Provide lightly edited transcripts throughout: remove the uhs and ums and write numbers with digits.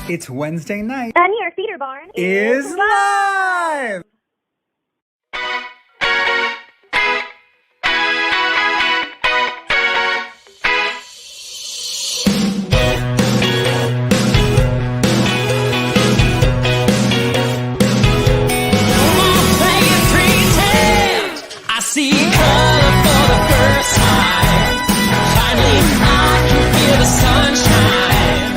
It's Wednesday night. The New York Theater Barn is live! I see color for the first time. Finally, I can feel the sunshine.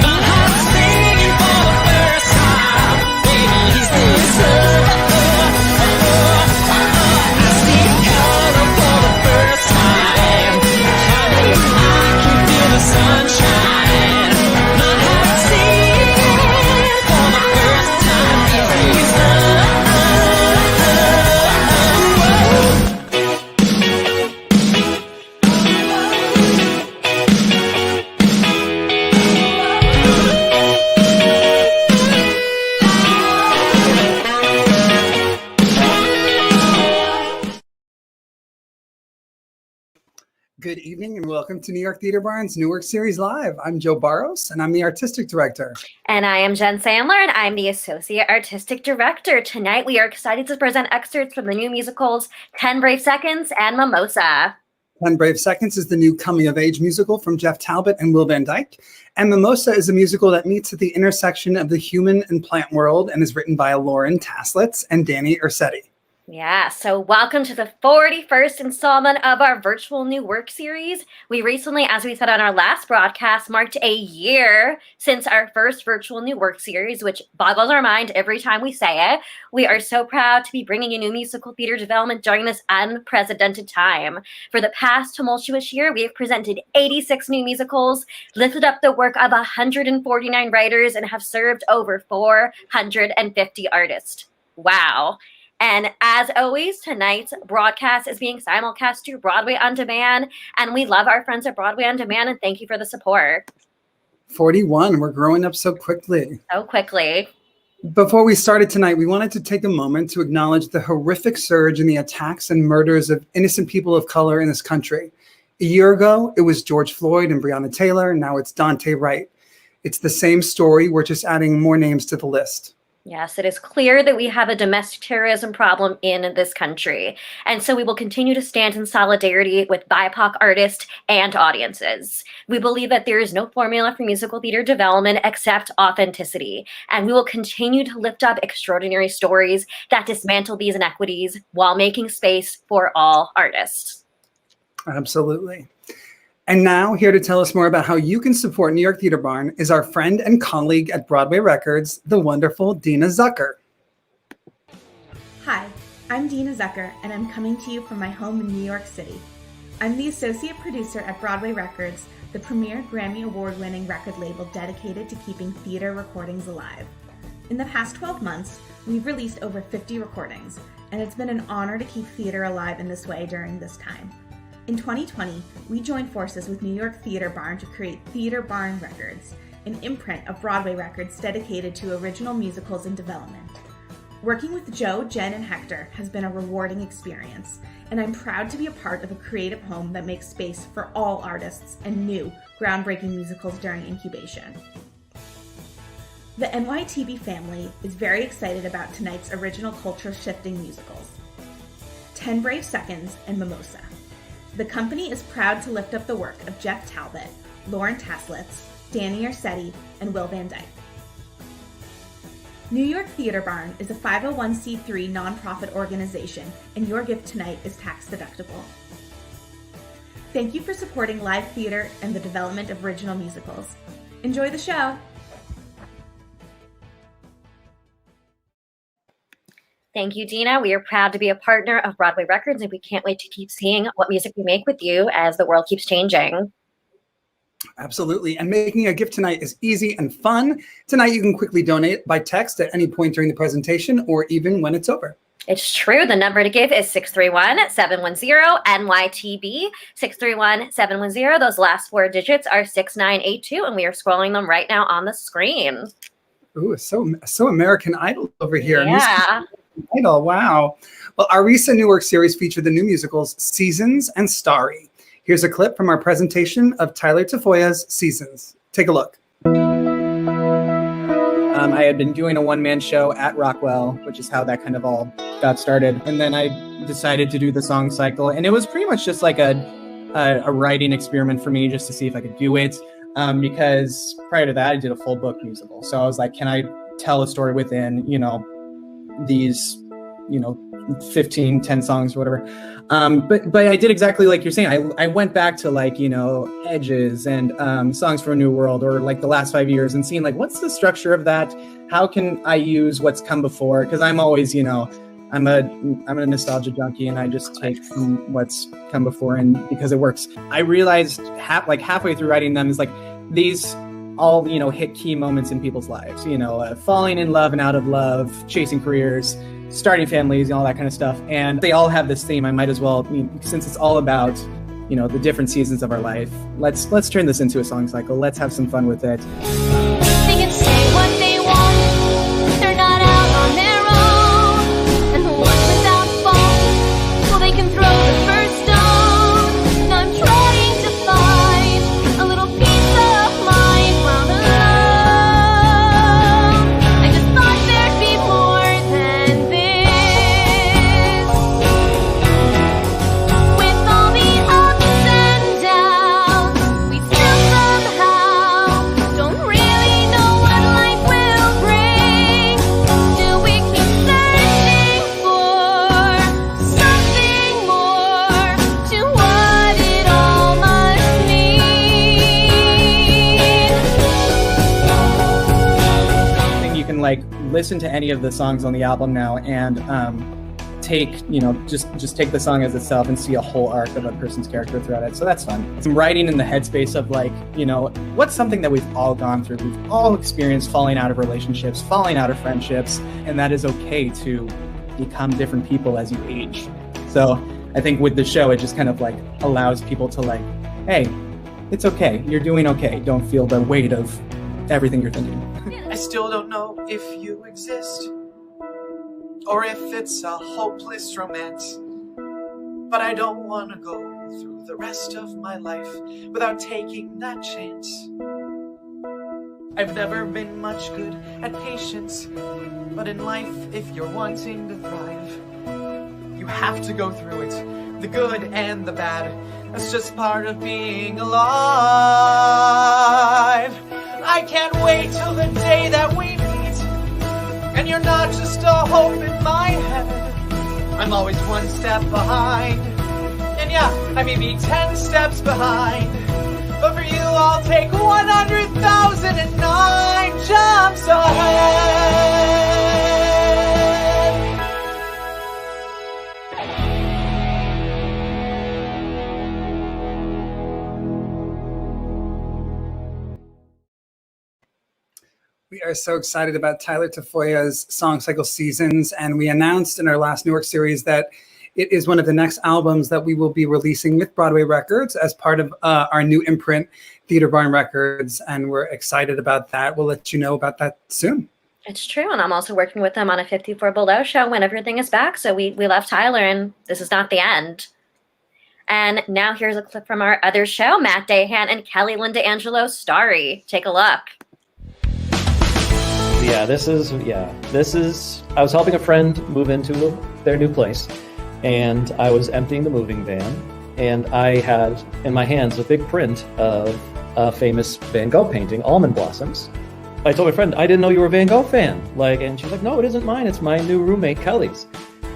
My heart's singing for the first time. Baby, is this love? I see color for the first time. Finally, I can feel the sunshine. My heart's singing for the first time. Is this love? Good evening and welcome to New York Theater Barn's Newark Series Live. I'm Joe Barros and I'm the Artistic Director. And I am Jen Sandler, and I'm the Associate Artistic Director. Tonight, we are excited to present excerpts from the new musicals 10 Brave Seconds and Mimosa. 10 Brave Seconds is the new coming-of-age musical from Jeff Talbott and Will Van Dyke. And Mimosa is a musical that meets at the intersection of the human and plant world and is written by Lauren Taslitz and Danny Ursetti. Yeah, so welcome to the 41st installment of our virtual new work series. We recently, as we said on our last broadcast, marked a year since our first virtual new work series, which boggles our mind every time we say it. We are so proud to be bringing you new musical theater development during this unprecedented time. For the past tumultuous year, we have presented 86 new musicals, lifted up the work of 149 writers, and have served over 450 artists. Wow. And as always, tonight's broadcast is being simulcast to Broadway On Demand. And we love our friends at Broadway On Demand, and thank you for the support. 41, we're growing up so quickly. So quickly. Before we started tonight, we wanted to take a moment to acknowledge the horrific surge in the attacks and murders of innocent people of color in this country. A year ago, it was George Floyd and Breonna Taylor. Now it's Dante Wright. It's the same story. We're just adding more names to the list. Yes, it is clear that we have a domestic terrorism problem in this country. And so we will continue to stand in solidarity with BIPOC artists and audiences. We believe that there is no formula for musical theater development except authenticity. And we will continue to lift up extraordinary stories that dismantle these inequities while making space for all artists. Absolutely. And now, here to tell us more about how you can support New York Theater Barn is our friend and colleague at Broadway Records, the wonderful Dina Zucker. Hi, I'm Dina Zucker, and I'm coming to you from my home in New York City. I'm the associate producer at Broadway Records, the premier Grammy Award-winning record label dedicated to keeping theater recordings alive. In the past 12 months, we've released over 50 recordings, and it's been an honor to keep theater alive in this way during this time. In 2020, we joined forces with New York Theater Barn to create Theater Barn Records, an imprint of Broadway records dedicated to original musicals in development. Working with Joe, Jen, and Hector has been a rewarding experience, and I'm proud to be a part of a creative home that makes space for all artists and new, groundbreaking musicals during incubation. The NYTB family is very excited about tonight's original culture-shifting musicals, 10 Brave Seconds and Mimosa. The company is proud to lift up the work of Jeff Talbott, Lauren Taslitz, Danny Ursetti, and Will Van Dyke. New York Theater Barn is a 501c3 nonprofit organization, and your gift tonight is tax deductible. Thank you for supporting live theater and the development of original musicals. Enjoy the show! Thank you, Dina. We are proud to be a partner of Broadway Records, and we can't wait to keep seeing what music we make with you as the world keeps changing. Absolutely. And making a gift tonight is easy and fun. Tonight, you can quickly donate by text at any point during the presentation or even when it's over. It's true. The number to give is 631-710-NYTB, 631-710. Those last four digits are 6982, and we are scrolling them right now on the screen. Ooh, so American Idol over here. Yeah. Idol, wow. Well, our recent Newark series featured the new musicals Seasons and Starry. Here's a clip from our presentation of Tyler Tafoya's Seasons. Take a look. I had been doing a one-man show at Rockwell, which is how that kind of all got started. And then I decided to do the song cycle. And it was pretty much just like a writing experiment for me, just to see if I could do it. Because prior to that, I did a full book musical. So I was like, can I tell a story within, these, 15, 10 songs or whatever. But I did exactly like you're saying. I went back to like, Edges and Songs for a New World, or like the last 5 years, and seeing like, what's the structure of that? How can I use what's come before? Because I'm always, I'm a nostalgia junkie, and I just take from what's come before, and because it works. I realized halfway through writing them is like these all, hit key moments in people's lives, falling in love and out of love, chasing careers, starting families, and all that kind of stuff. And they all have this theme. I might as well, since it's all about, the different seasons of our life, let's turn this into a song cycle. Let's have some fun with it. They can say what they want, they're not out on their own. And the ones without fault, well, they can throw the first stone. And I'm trying to find a little piece of mind while alone. I just thought there'd be more than this. With all the ups and downs, we still somehow don't really know what life will bring. Do we keep searching for something more to what it all must mean? I think you can like listen to any of the songs on the album now and take, just take the song as itself and see a whole arc of a person's character throughout it. So that's fun. I'm writing in the headspace of like, what's something that we've all gone through. We've all experienced falling out of relationships, falling out of friendships, and that is okay to become different people as you age. So I think with the show, it just kind of like allows people to like, hey, it's okay. You're doing okay. Don't feel the weight of everything you're thinking. I still don't know if you exist, or if it's a hopeless romance. But I don't want to go through the rest of my life without taking that chance. I've never been much good at patience, but in life, if you're wanting to thrive, you have to go through it, the good and the bad. That's just part of being alive. I can't wait till the day that we meet, and you're not just a hope in my head. I'm always one step behind, and yeah, I may be 10 steps behind, but for you I'll take 100,009 jumps ahead. We are so excited about Tyler Tafoya's Song Cycle Seasons, and we announced in our last New York series that it is one of the next albums that we will be releasing with Broadway Records as part of our new imprint, Theater Barn Records, and we're excited about that. We'll let you know about that soon. It's true, and I'm also working with them on a 54 Below show when everything is back, so we love Tyler, and this is not the end. And now here's a clip from our other show, Matt Dahan and Kelly Linda Angelo, Starry. Take a look. This is, I was helping a friend move into their new place, and I was emptying the moving van, and I had in my hands a big print of a famous Van Gogh painting, Almond Blossoms. I told my friend, I didn't know you were a Van Gogh fan. And she's like, no, it isn't mine. It's my new roommate, Kelly's.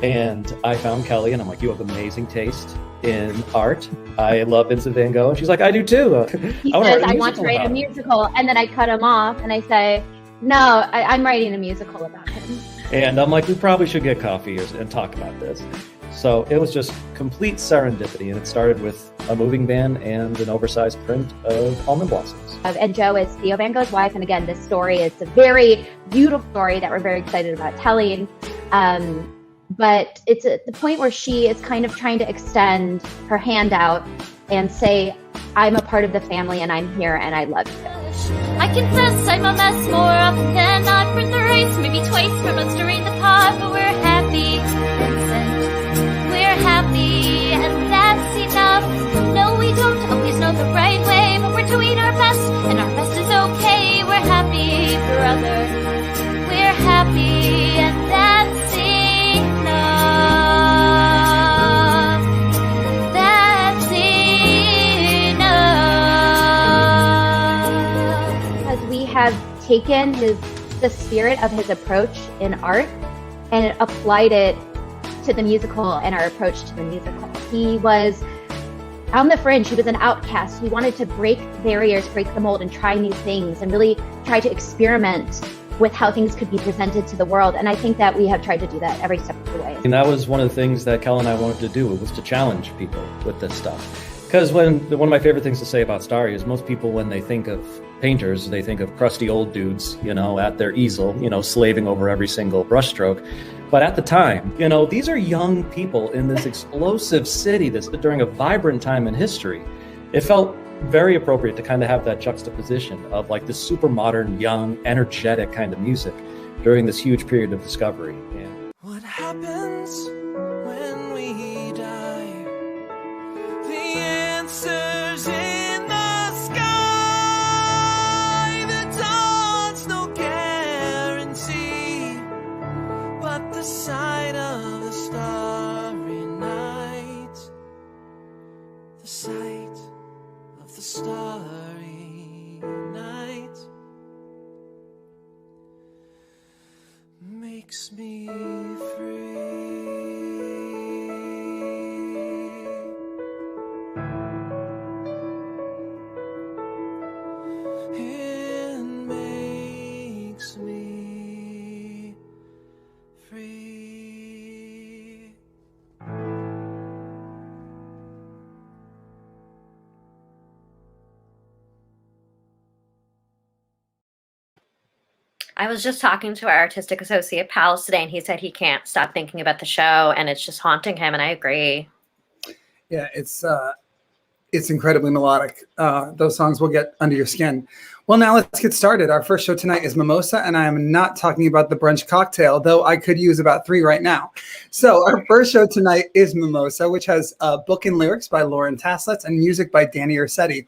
And I found Kelly, and I'm like, you have amazing taste in art. I love Vincent Van Gogh. And she's like, I do too. He says, I want to write a musical. And then I cut him off, and I say, no, I'm writing a musical about him. And I'm like, we probably should get coffee and talk about this. So it was just complete serendipity, and it started with a moving van and an oversized print of Almond Blossoms. And Jo is Theo Van Gogh's wife, and again, this story is a very beautiful story that we're very excited about telling. But it's at the point where she is kind of trying to extend her hand out and say, I'm a part of the family, and I'm here, and I love you. I confess I'm a mess more often than not. For the race, maybe twice from us during the pod, but we're happy, Vincent. We're happy, and that's enough. No, we don't always know the right way, but we're doing our best, and our best is okay. We're happy, brother. have taken the spirit of his approach in art and applied it to the musical and our approach to the musical. He was on the fringe. He was an outcast. He wanted to break barriers, break the mold, and try new things, and really try to experiment with how things could be presented to the world. And I think that we have tried to do that every step of the way. And that was one of the things that Kel and I wanted to do, was to challenge people with this stuff. Because one of my favorite things to say about Starry is most people, when they think of painters, they think of crusty old dudes, at their easel, slaving over every single brushstroke. But at the time, these are young people in this explosive city that's during a vibrant time in history. It felt very appropriate to kind of have that juxtaposition of like this super modern, young, energetic kind of music during this huge period of discovery. And What happens when we die? The answer's in the sky. The dawn's no guarantee, but the sight of the starry night, the sight of the starry night makes me free. It makes me free. I was just talking to our artistic associate pals today, and he said he can't stop thinking about the show, and it's just haunting him, and I agree. Yeah, it's incredibly melodic. Those songs will get under your skin. Well, now let's get started. Our first show tonight is Mimosa, and I am not talking about the brunch cocktail, though I could use about 3 right now. So our first show tonight is Mimosa, which has book and lyrics by Lauren Taslitz and music by Danny Ursetti.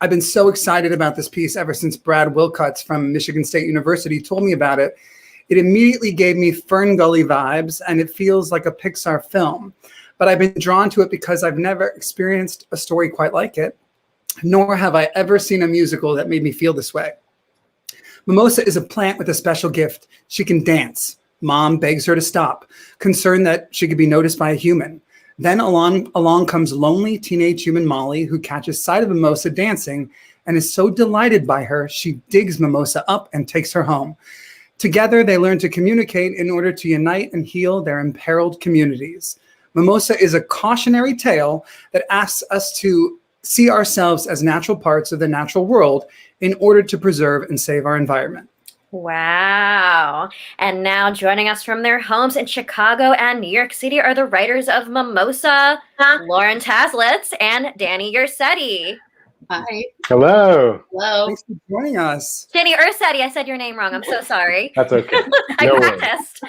I've been so excited about this piece ever since Brad Wilcuts from Michigan State University told me about it. It immediately gave me Fern Gully vibes, and it feels like a Pixar film. But I've been drawn to it because I've never experienced a story quite like it, nor have I ever seen a musical that made me feel this way. Mimosa is a plant with a special gift. She can dance. Mom begs her to stop, concerned that she could be noticed by a human. Then along comes lonely teenage human Molly, who catches sight of Mimosa dancing and is so delighted by her, she digs Mimosa up and takes her home. Together, they learn to communicate in order to unite and heal their imperiled communities. Mimosa is a cautionary tale that asks us to see ourselves as natural parts of the natural world in order to preserve and save our environment. Wow. And now joining us from their homes in Chicago and New York City are the writers of Mimosa, Lauren Taslitz and Danny Ursetti. Hi. Hello. Hello. Thanks for joining us. Danny Ursetti, I said your name wrong. I'm so sorry. That's okay. I No worries. practiced.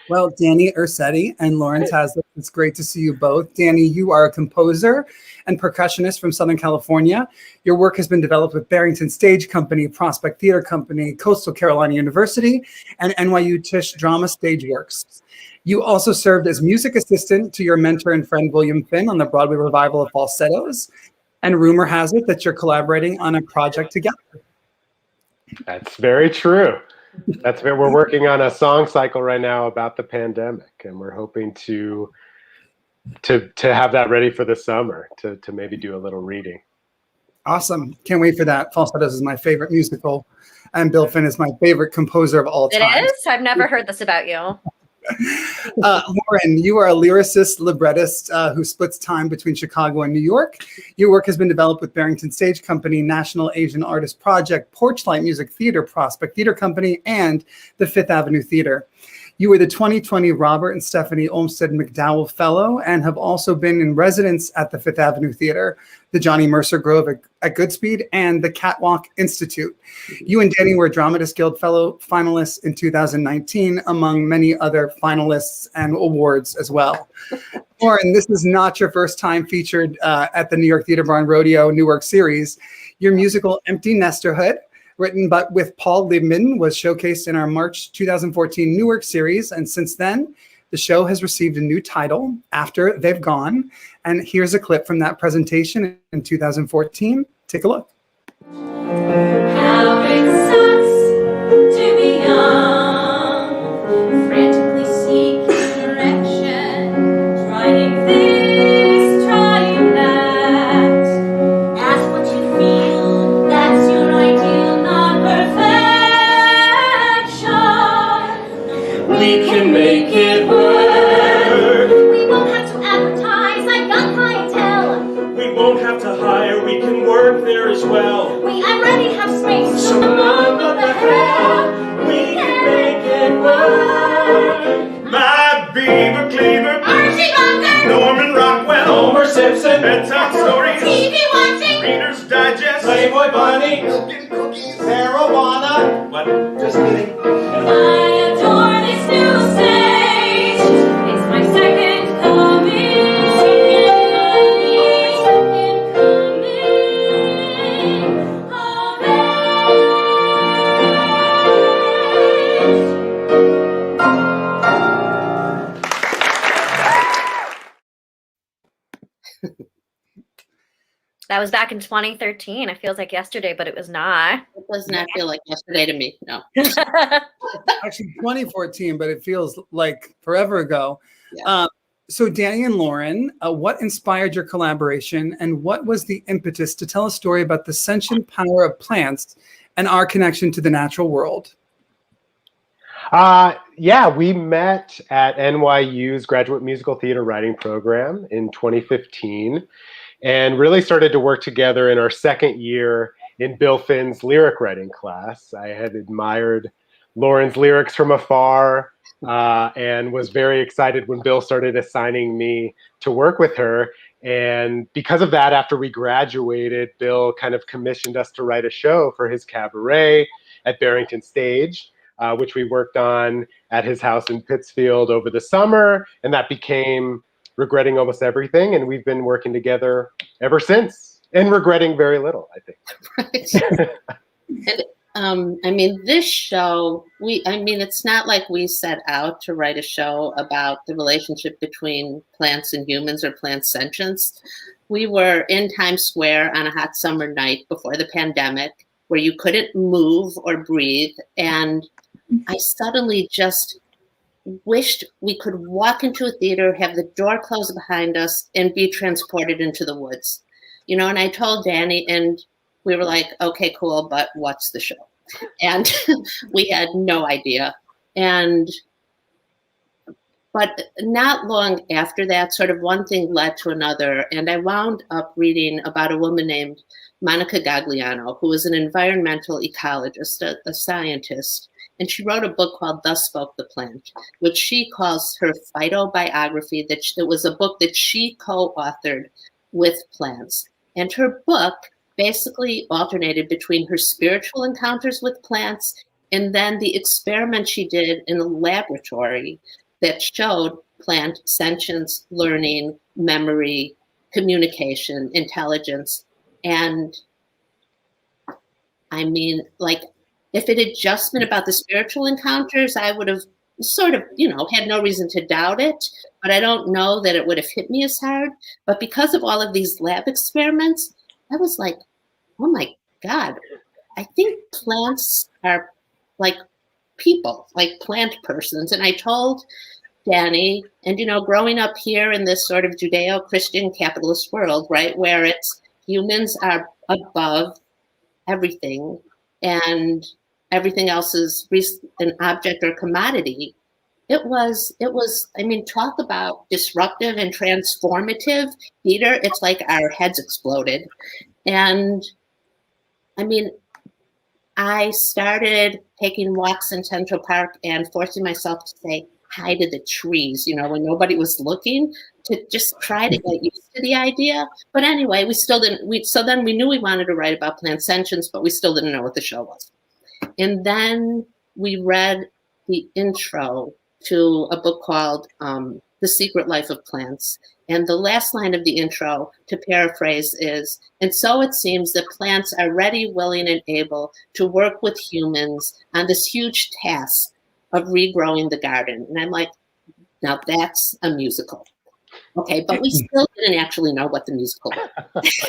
Well, Danny Ursetti and Lauren Taslitz, it's great to see you both. Danny, you are a composer and percussionist from Southern California. Your work has been developed with Barrington Stage Company, Prospect Theater Company, Coastal Carolina University, and NYU Tisch Drama Stage Works. You also served as music assistant to your mentor and friend William Finn on the Broadway revival of Falsettos. And rumor has it that you're collaborating on a project together. That's very true. We're working on a song cycle right now about the pandemic, and we're hoping to have that ready for the summer to maybe do a little reading. Awesome. Can't wait for that. Falsettos is my favorite musical, and Bill Finn is my favorite composer of all time. It is? I've never heard this about you. Lauren, you are a lyricist, librettist who splits time between Chicago and New York. Your work has been developed with Barrington Stage Company, National Asian Artist Project, Porchlight Music Theater, Prospect Theater Company, and the Fifth Avenue Theater. You were the 2020 Robert and Stephanie Olmsted McDowell Fellow and have also been in residence at the Fifth Avenue Theater, the Johnny Mercer Grove at Goodspeed, and the Catwalk Institute. You and Danny were Dramatists Guild Fellow finalists in 2019, among many other finalists and awards as well. Lauren, this is not your first time featured at the New York Theater Barn Rodeo Newark series. Your musical Empty Nesterhood, written but with Paul Liebman, was showcased in our March 2014 Newark series, and since then, the show has received a new title, After They've Gone, and here's a clip from that presentation in 2014. Take a look. How it sucks to be young, frantically seeking direction, trying this, trying that. Ask what you feel, that's your ideal, not perfection. We can make it work. We won't have to advertise, I've got clientele. We won't have to hire, we can work there as well. We already have space, So none but the hell, we can make it work. My Beaver Cleaver, Archie Bunker, Norman Rockwell, Homer Simpson, bedtime stories, TV watching, Reader's Digest, Playboy Bunny, milk and cookies. marijuana. What? Just kidding. I adore this new stage. It's my second coming. Second coming of That was back in 2013. It feels like yesterday, but it was not. It does not feel like yesterday to me. No. Actually 2014, but it feels like forever ago. Yeah. So Danny and Lauren, what inspired your collaboration, and what was the impetus to tell a story about the sentient power of plants and our connection to the natural world? Yeah, we met at NYU's Graduate Musical Theater Writing Program in 2015 and really started to work together in our second year in Bill Finn's lyric writing class. I had admired Lauren's lyrics from afar and was very excited when Bill started assigning me to work with her. And because of that, after we graduated, Bill kind of commissioned us to write a show for his cabaret at Barrington Stage, which we worked on at his house in Pittsfield over the summer. And that became Regretting Almost Everything. And we've been working together ever since, and regretting very little, I think. Right. And I mean, this show, it's not like we set out to write a show about the relationship between plants and humans or plant sentience. We were in Times Square on a hot summer night before the pandemic where you couldn't move or breathe. And I suddenly just wished we could walk into a theater, have the door closed behind us, and be transported into the woods. You know, and I told Danny, and we were like, okay, cool, but what's the show? And we had no idea. But not long after that, sort of one thing led to another, and I wound up reading about a woman named Monica Gagliano, who was an environmental ecologist, a scientist, and she wrote a book called Thus Spoke the Plant, which she calls her phytobiography. It was a book that she co-authored with plants. And her book basically alternated between her spiritual encounters with plants and then the experiment she did in the laboratory that showed plant sentience, learning, memory, communication, intelligence. And I mean, like, if it had just been about the spiritual encounters, I would have sort of, had no reason to doubt it, but I don't know that it would have hit me as hard. But because of all of these lab experiments, I was like, oh my God, I think plants are like people, like plant persons. And I told Danny, and growing up here in this sort of Judeo-Christian capitalist world, right, where it's humans are above everything and everything else is an object or commodity. It was, talk about disruptive and transformative theater. It's like our heads exploded. And I started taking walks in Central Park and forcing myself to say hi to the trees, when nobody was looking, to just try to get used to the idea. But anyway, we still didn't, so then we knew we wanted to write about plant sentience, but we still didn't know what the show was. And then we read the intro to a book called The Secret Life of Plants. And the last line of the intro, to paraphrase, is, and so it seems that plants are ready, willing, and able to work with humans on this huge task of regrowing the garden. And I'm like, now that's a musical. Okay, but we still didn't actually know what the musical was.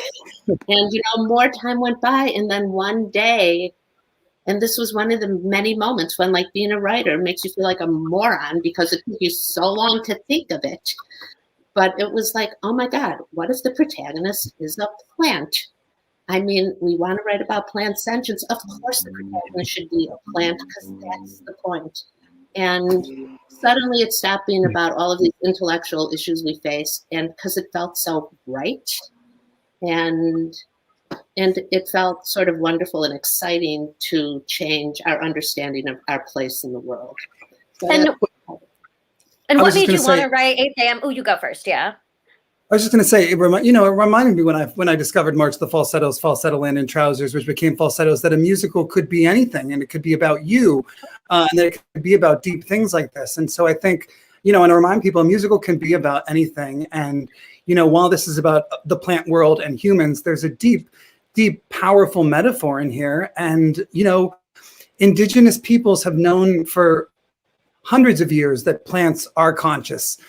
And, more time went by, and then one day, and this was one of the many moments when, like, being a writer makes you feel like a moron because it took you so long to think of it. But it was like, oh my God, what if the protagonist is a plant? I mean, we want to write about plant sentience. Of course the protagonist should be a plant because that's the point. And suddenly it stopped being about all of these intellectual issues we face, and because it felt so right, and it felt sort of wonderful and exciting to change our understanding of our place in the world. So And I what was just made you gonna want say- to write 8 a.m.? Oh, you go first, yeah. I was just going to say, it reminded me when I discovered March the Falsettos, Falsetto Land in Trousers, which became Falsettos, that a musical could be anything, and it could be about you, and that it could be about deep things like this. And so I think, and I remind people, a musical can be about anything. And, while this is about the plant world and humans, there's a deep, deep, powerful metaphor in here. And, indigenous peoples have known for hundreds of years that plants are conscious.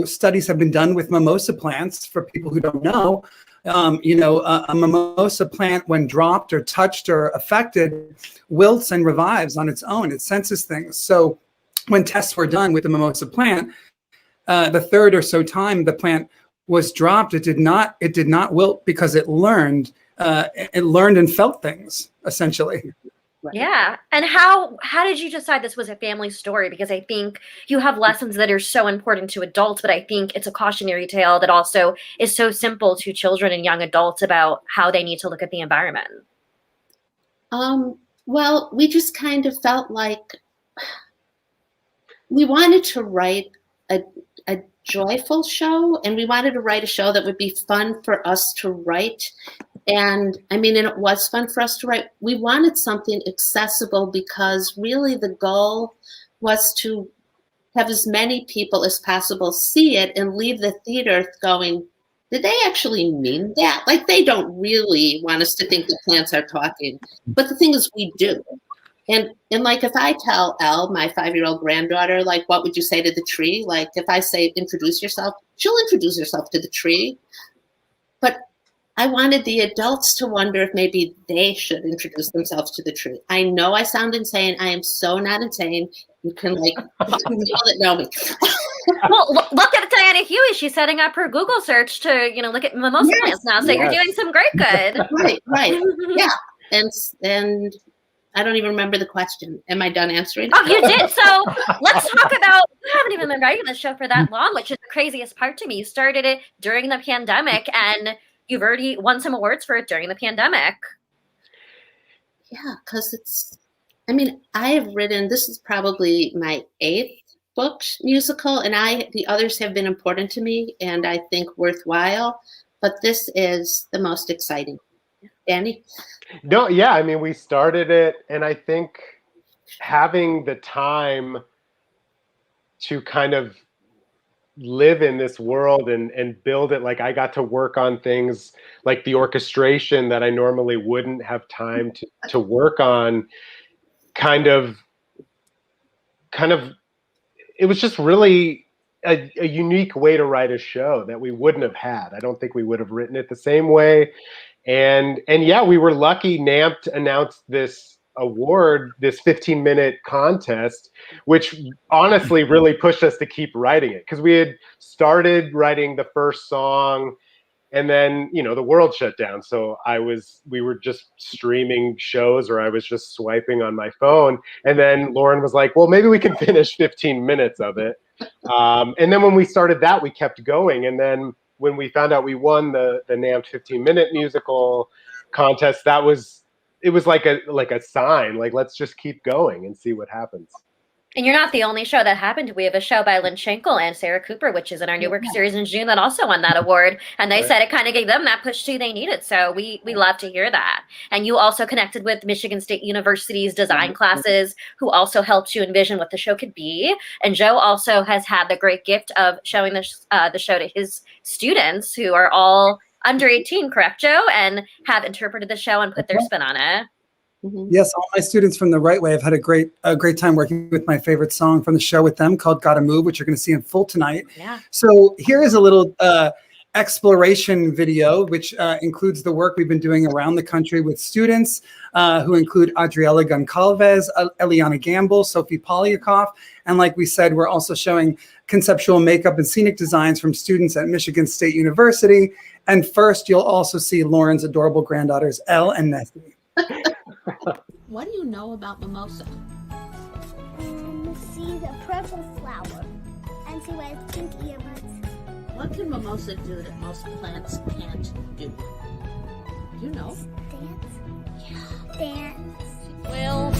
Studies have been done with mimosa plants. For people who don't know, a mimosa plant, when dropped or touched or affected, wilts and revives on its own. It senses things. So when tests were done with the mimosa plant, the third or so time the plant was dropped, it did not wilt because it learned and felt things, essentially. Right. Yeah. And how did you decide this was a family story? Because I think you have lessons that are so important to adults, but I think it's a cautionary tale that also is so simple to children and young adults about how they need to look at the environment. Well, we just kind of felt like we wanted to write a joyful show, and we wanted to write a show that would be fun for us to write. And it was fun for us to write. We wanted something accessible because really the goal was to have as many people as possible see it and leave the theater going, did they actually mean that? Like, they don't really want us to think that plants are talking. But the thing is, we do. And like, if I tell Elle, my 5-year-old granddaughter, like, what would you say to the tree? Like, if I say, introduce yourself, she'll introduce herself to the tree. But I wanted the adults to wonder if maybe they should introduce themselves to the tree. I know I sound insane. I am so not insane. You can people that know me. Well, look at Diana Huey. She's setting up her Google search to, look at mimosa plants now. So you're doing some great good. Right. Yeah. And I don't even remember the question. Am I done answering? Oh, you did. So let's talk about, you haven't even been writing this show for that long, which is the craziest part to me. You started it during the pandemic, and you've already won some awards for it during the pandemic. Yeah, because I have written, this is probably my 8th book musical, and the others have been important to me and I think worthwhile, but this is the most exciting. Danny? No, yeah, we started it, and I think having the time to kind of live in this world and build it, like I got to work on things like the orchestration that I normally wouldn't have time to work on. Kind of it was just really a unique way to write a show that we wouldn't have had. I don't think we would have written it the same way. And yeah, we were lucky. NAMT announced this award, this 15-minute contest, which honestly really pushed us to keep writing it, because we had started writing the first song, and then the world shut down. So we were just streaming shows, or I was just swiping on my phone, and then Lauren was like, well, maybe we can finish 15 minutes of it. And then when we started that, we kept going, and then when we found out we won the NAMT 15-minute musical contest, it was like a sign, like, let's just keep going and see what happens. And you're not the only show that happened. We have a show by Lynn Schenkel and Sarah Cooper, which is in our new work series in June, that also won that award. And they said it kind of gave them that push too they needed. So we love to hear that. And you also connected with Michigan State University's design classes, who also helped you envision what the show could be. And Joe also has had the great gift of showing the show to his students, who are all under 18, correct, Joe? And have interpreted the show and put their spin on it. Yes, all my students from the Right Way have had a great time working with my favorite song from the show with them called "Gotta Move," which you're going to see in full tonight. Yeah. So here is a little exploration video, which includes the work we've been doing around the country with students who include Adriela Goncalves, Eliana Gamble, Sophie Polyakov, and like we said, we're also showing conceptual makeup and scenic designs from students at Michigan State University. And first, you'll also see Lauren's adorable granddaughters, Elle and Nessie. What do you know about mimosa? She's a purple flower, and she wears pink earbuds. What can mimosa do that most plants can't do? Do you know? Dance. Yeah. Dance. Wilt,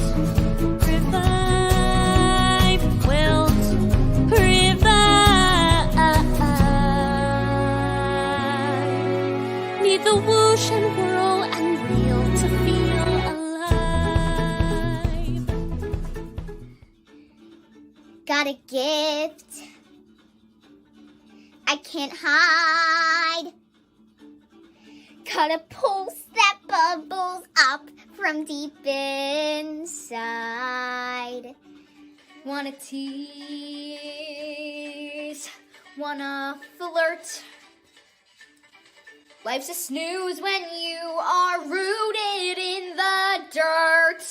revive, wilt, revive. Need the whoosh and whirl and reel to feel alive. Got a gift I can't hide. Got a pulse that bubbles up from deep inside. Wanna tease, wanna flirt. Life's a snooze when you are rooted in the dirt.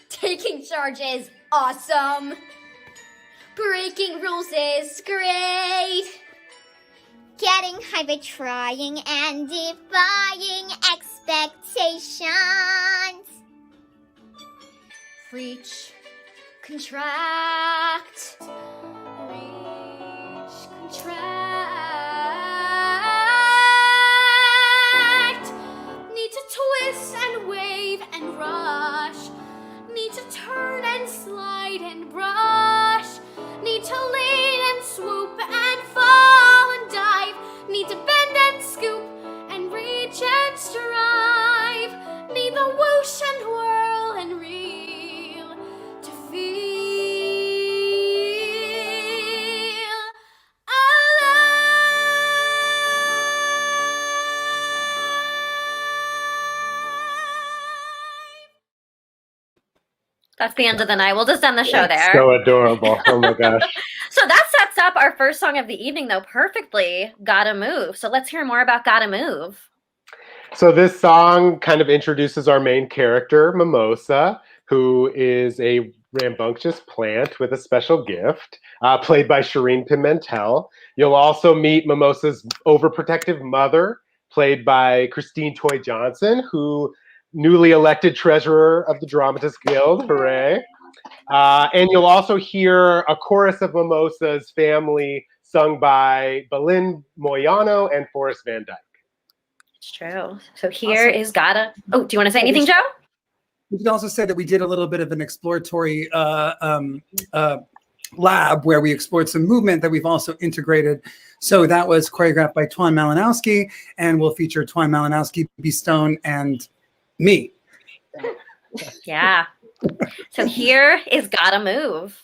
Taking charge is awesome. Breaking rules is great. Getting high by trying and defying expectations. Reach, contract, reach, contract. Need to twist and wave and rush. Need to turn and slide and brush. Need to lean and swoop and fall and dive. Need to bend and scoop and reach and strive. Need the whoosh and whirl and reel to feel That's the end of the night. We'll just end the show there. So adorable. Oh my gosh. So that sets up our first song of the evening, though, perfectly. Gotta Move. So let's hear more about Gotta Move. So this song kind of introduces our main character, Mimosa, who is a rambunctious plant with a special gift, played by Shireen Pimentel. You'll also meet Mimosa's overprotective mother, played by Christine Toy Johnson, who newly elected treasurer of the Dramatists Guild. Hooray. And you'll also hear a chorus of Mimosa's family sung by Belin Moyano and Forrest Van Dyke. It's true. So here is Gotta... Oh, do you want to say anything, Joe? We can also say that we did a little bit of an exploratory lab where we explored some movement that we've also integrated. So that was choreographed by Twan Malinowski, and will feature Twan Malinowski, B. Stone, and me. Yeah. So here is Gotta Move.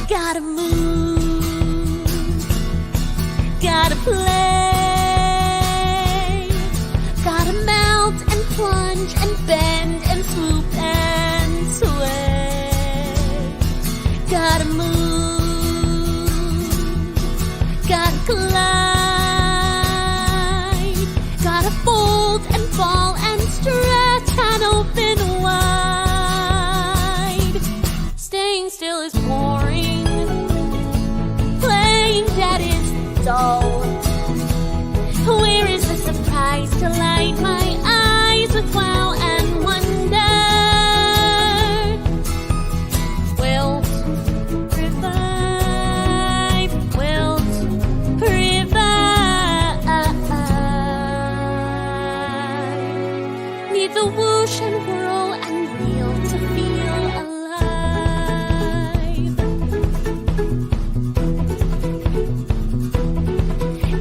Gotta move, gotta play, gotta melt and plunge and bend and swoop and sway. Gotta move, gotta glide, gotta fold and fall and stretch and open wide. Staying still is boring. Playing dead is dull. Where is the surprise to light my eyes with wow and wonder? Wilt, revive, wilt, revive. Need the whoosh and whirl and reel to feel alive.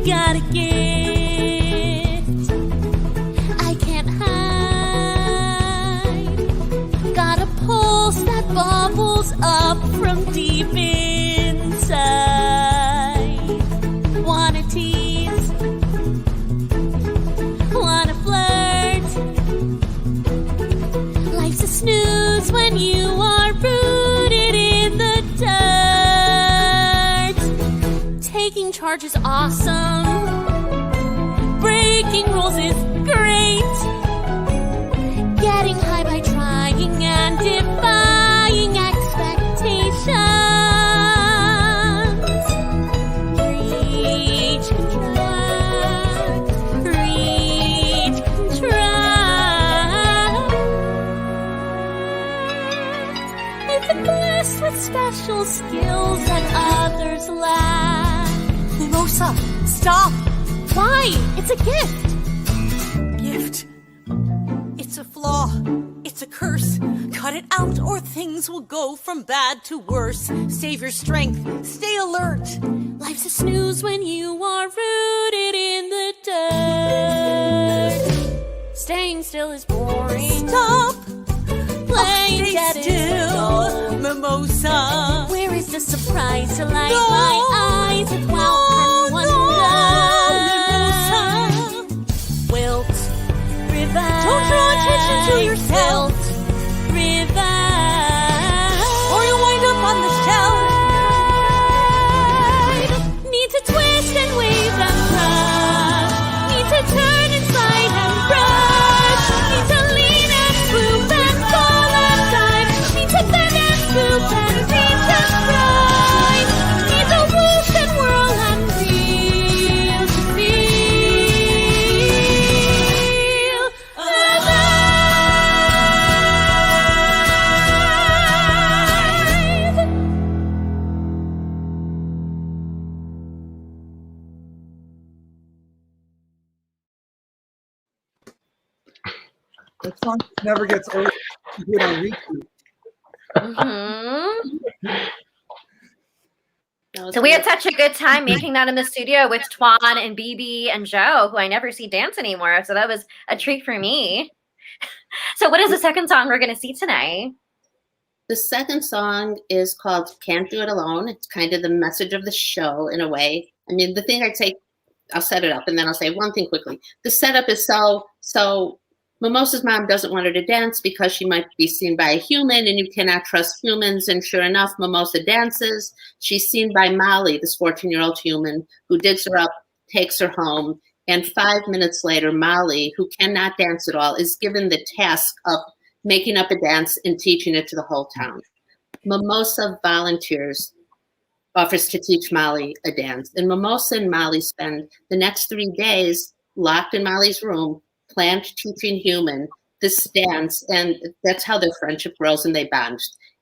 got a gift I can't hide. Got a pulse that bubbles up from deep inside. Wanna tease, wanna flirt. Life's a snooze when you are rooted in the dirt. Taking charge is awesome. Breaking rules is great. Getting high by trying and defying expectations. Reach, contract, reach, contract. It's a blessed with special skills that others lack. Mimosa, stop! Why? It's a gift. Gift. It's a flaw. It's a curse. Cut it out or things will go from bad to worse. Save your strength. Stay alert. Life's a snooze when you are rooted in the dirt. Staying still is boring. Stop! Playing Stay dead is still, dull. Mimosa. Where is the surprise to light No, my eyes with welcome wonder? Wilt, revive. Don't draw attention to yourself. Wilt, revive. Or you'll wind up on the shelf. Need to twist and wave and crush. Need to turn and slide and brush. Need to lean and swoop and fall and dive. Need to bend and swoop and reach and strive. Need to whoosh and whirl and reel to feel alive. That song never gets old. You do it on repeat. So we had such a good time making that in the studio with Twan and BB and Joe, who I never see dance anymore. So that was a treat for me. So what is the second song we're going to see tonight? The second song is called Can't Do It Alone. It's kind of the message of the show in a way. I mean, the thing I'd say, I'll set it up and then I'll say one thing quickly. The setup is so Mimosa's mom doesn't want her to dance because she might be seen by a human and you cannot trust humans. And sure enough, Mimosa dances. She's seen by Molly, this 14-year-old human, who digs her up, takes her home. And 5 minutes later, Molly, who cannot dance at all, is given the task of making up a dance and teaching it to the whole town. Mimosa volunteers, offers to teach Molly a dance. And Mimosa and Molly spend the next 3 days locked in Molly's room, plant teaching human this dance, and that's how their friendship grows and they bond.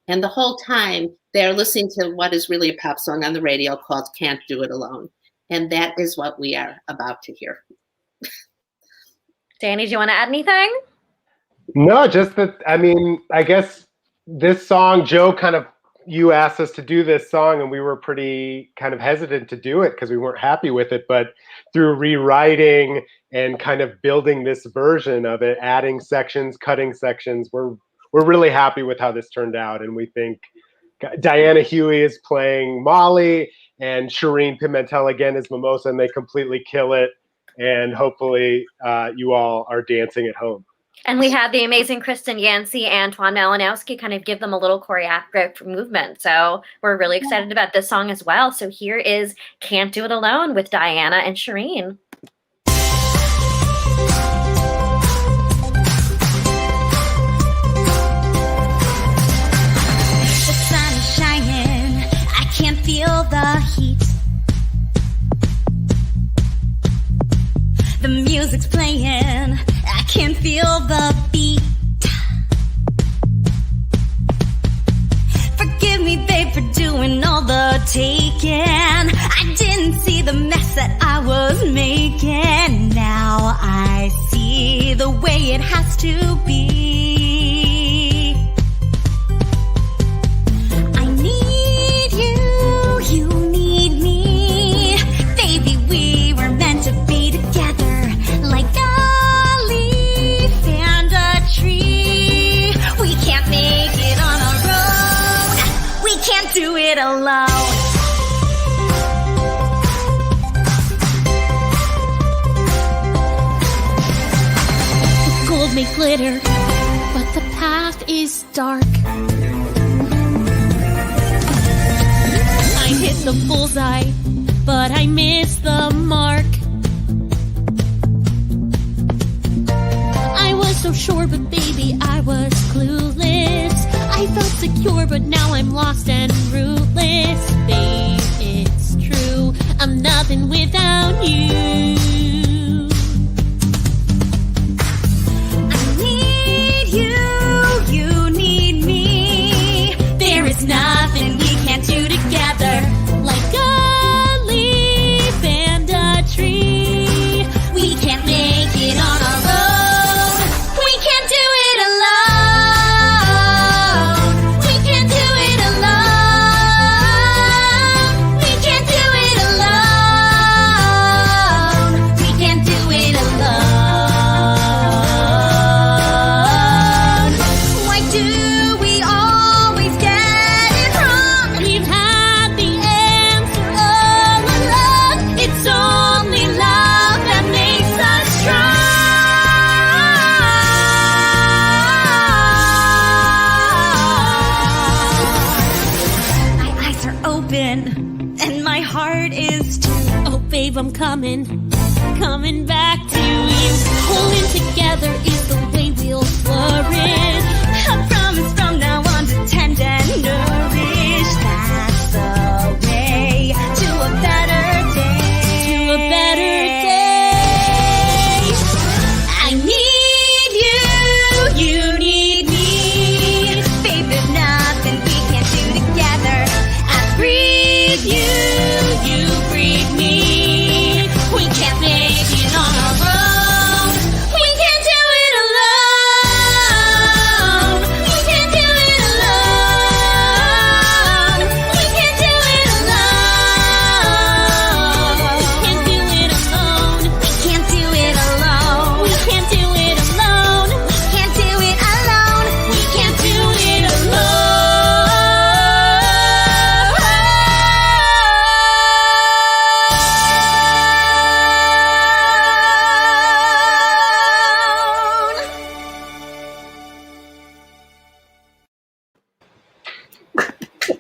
And the whole time they're listening to what is really a pop song on the radio called Can't Do It Alone. And that is what we are about to hear. Danny, do you want to add anything? No, just that, I mean, I guess this song, Joe, you asked us to do this song and we were pretty kind of hesitant to do it because we weren't happy with it. But through rewriting and kind of building this version of it, adding sections, cutting sections, we're really happy with how this turned out. And we think Diana Huey is playing Molly and Shireen Pimentel again is Mimosa, and they completely kill it. And hopefully you all are dancing at home. And we had the amazing Kristen Yancey and Twan Malinowski kind of give them a little choreographic movement. So we're really excited about this song as well. So here is Can't Do It Alone with Diana and Shireen. The sun is shining, I can't feel the heat. The music's playing, I can't feel the beat. Forgive me, babe, for doing all the taking. I didn't see the mess that I was making. Now I see the way it has to be. I need you, you need me. Baby, we were meant may glitter, but the path is dark. I hit the bullseye, but I missed the mark. I was so sure, but baby, I was clueless. I felt secure, but now I'm lost and rootless. Babe, it's true, I'm nothing without you. I need you, you need me. There is nothing we can't do together, like a leaf and a tree. We can't make it on our own. We can't do it alone. We can't do it alone. We can't do it alone. We can't do it alone. Why do we always get it wrong? We've had the answer all along. It's only love that makes us strong. My eyes are open and my heart is too. Oh babe, I'm coming back to you. Holding together is the way we'll flourish. I promise from now on to tend and nourish. That's the way to a better day. To a better day. I need you, you need me. Babe, there's nothing we can't do together. I breathe you, you breathe me. We can't make it on our own. We can't do it alone. We can't do it alone. We can't do it alone. We can't do it alone. We can't do it alone. We can't do it alone. We can't do it alone. We can't do it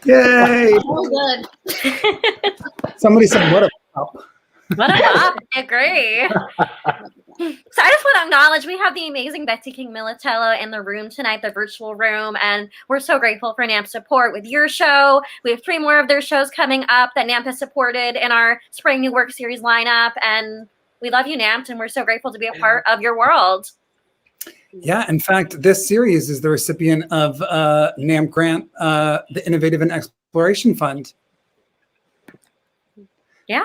Yay! Oh, good. Somebody said, what a pop. What a bop. I agree. So I just want to acknowledge we have the amazing Betsy King Militello in the room tonight, the virtual room, and we're so grateful for NAMP's support with your show. We have 3 more of their shows coming up that NAMP has supported in our Spring New Work Series lineup, and we love you, NAMP, and we're so grateful to be a part of your world. Yeah, in fact, this series is the recipient of NAMP grant, the Innovative and Exploration Fund. Yeah.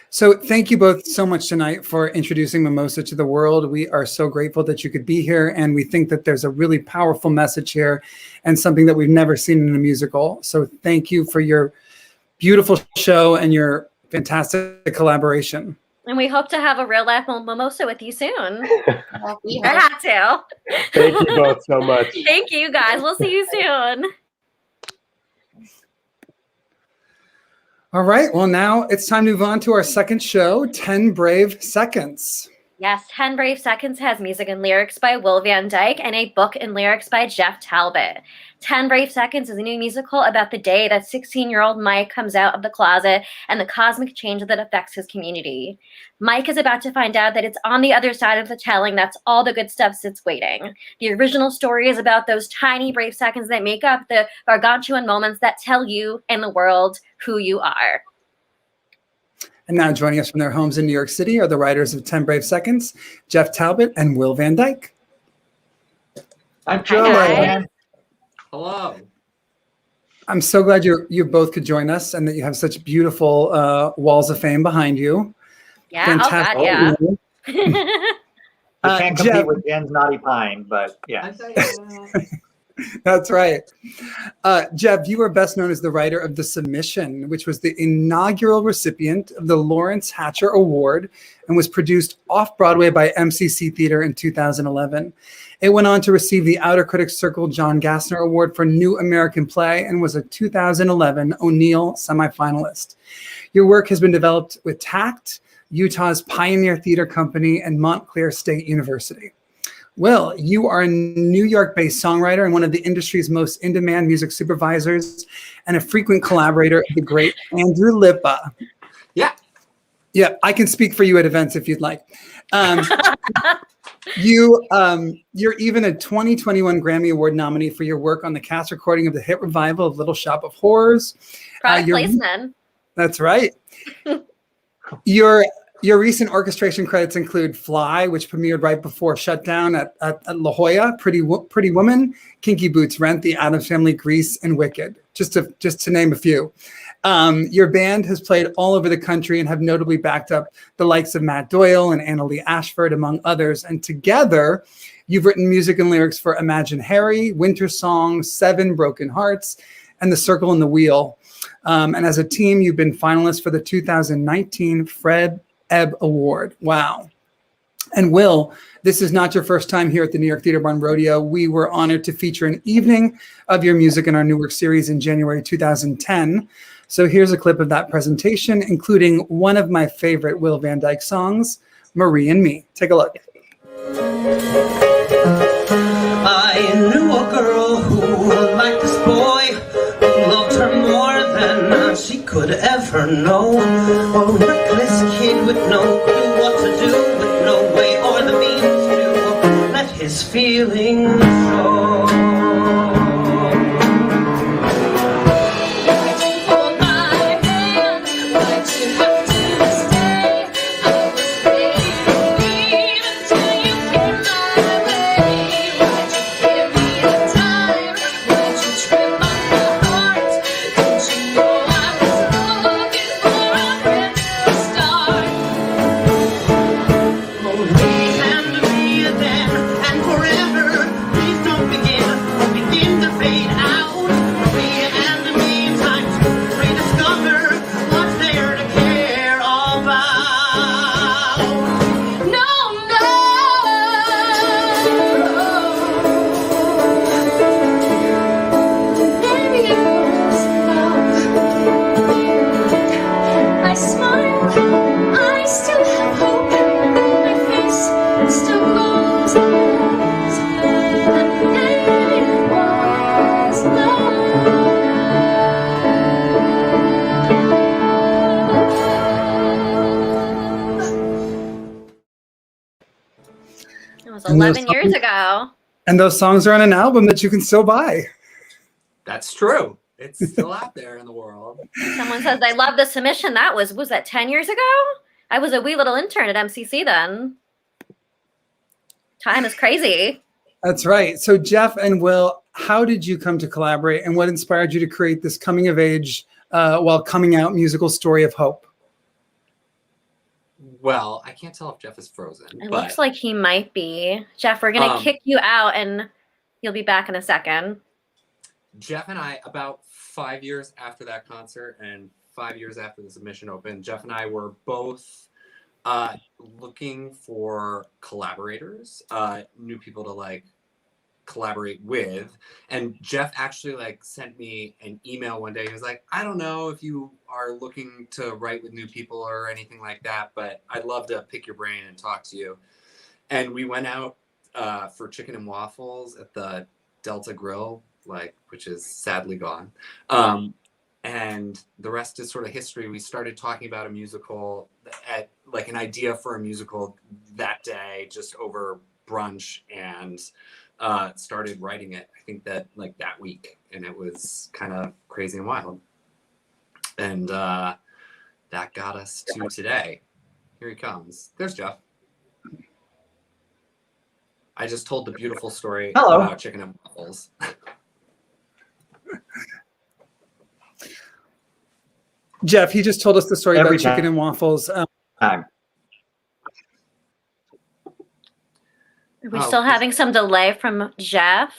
So thank you both so much tonight for introducing Mimosa to the world. We are so grateful that you could be here, and we think that there's a really powerful message here and something that we've never seen in a musical. So thank you for your beautiful show and your fantastic collaboration. And we hope to have a real life mimosa with you soon. We I have to. Thank you both so much. Thank you, guys. We'll see you soon. All right, well, now it's time to move on to our second show, 10 Brave Seconds. Yes, 10 Brave Seconds has music and lyrics by Will Van Dyke and a book and lyrics by Jeff Talbott. 10 Brave Seconds is a new musical about the day that 16-year-old Mike comes out of the closet and the cosmic change that affects his community. Mike is about to find out that it's on the other side of the telling that's all the good stuff sits waiting. The original story is about those tiny brave seconds that make up the gargantuan moments that tell you and the world who you are. And now joining us from their homes in New York City are the writers of 10 Brave Seconds, Jeff Talbott and Will Van Dyke. I'm Joe. Hi. Hello. I'm so glad you both could join us and that you have such beautiful walls of fame behind you. Yeah, Fantastic. oh God, yeah. You can't compete Jeff, with Jen's Naughty Pine, but yeah. that's right. Jeff, you are best known as the writer of The Submission, which was the inaugural recipient of the Lawrence Hatcher Award and was produced off-Broadway by MCC Theater in 2011. It went on to receive the Outer Critics Circle John Gassner Award for New American Play and was a 2011 O'Neill semifinalist. Your work has been developed with tact, Utah's Pioneer Theater Company, and Montclair State University. Will, you are a New York-based songwriter and one of the industry's most in-demand music supervisors and a frequent collaborator of the great Andrew Lippa. Yeah. Yeah, I can speak for you at events if you'd like. You're even a 2021 Grammy Award nominee for your work on the cast recording of the hit revival of Little Shop of Horrors. Product placement. That's right. Your recent orchestration credits include Fly, which premiered right before shutdown at La Jolla, Pretty Woman, Kinky Boots, Rent, The Addams Family, Grease, and Wicked, just to name a few. Your band has played all over the country and have notably backed up the likes of Matt Doyle and Annalee Ashford, among others. And together, you've written music and lyrics for Imagine Harry, Winter Song, Seven, Broken Hearts, and The Circle and the Wheel. And as a team, you've been finalists for the 2019 Fred Ebb Award. Wow. And Will, this is not your first time here at the New York Theater Barn Rodeo. We were honored to feature an evening of your music in our New Work series in January 2010. So here's a clip of that presentation, including one of my favorite Will Van Dyke songs, Marie and Me. Take a look. I knew a girl who liked this boy, who loved her more than she could ever know. A reckless kid with no clue what to do, with no way or the means to let his feelings show. It was 11 years ago. And those songs are on an album that you can still buy. That's true. It's still out there in the world. Someone says, I love the submission. That was that 10 years ago? I was a wee little intern at MCC then. Time is crazy. That's right. So Jeff and Will, how did you come to collaborate and what inspired you to create this coming of age while coming out musical story of hope? Well, I can't tell if Jeff is frozen. It looks like he might be. Jeff, we're going to kick you out and you'll be back in a second. Jeff and I, about 5 years after that concert and 5 years after the submission opened, Jeff and I were both looking for collaborators, new people to collaborate with. And Jeff actually sent me an email one day. He was like, I don't know if you are looking to write with new people or anything like that, but I'd love to pick your brain and talk to you. And we went out for chicken and waffles at the Delta Grill, which is sadly gone. And the rest is sort of history. We started talking about a musical an idea for a musical that day, just over brunch, and started writing it. I think that that week, and it was kind of crazy and wild. And that got us to today. Here he comes. There's Jeff. I just told the beautiful story about chicken and waffles. Jeff, he just told us the story about chicken and waffles. Are we still having some delay from Jeff?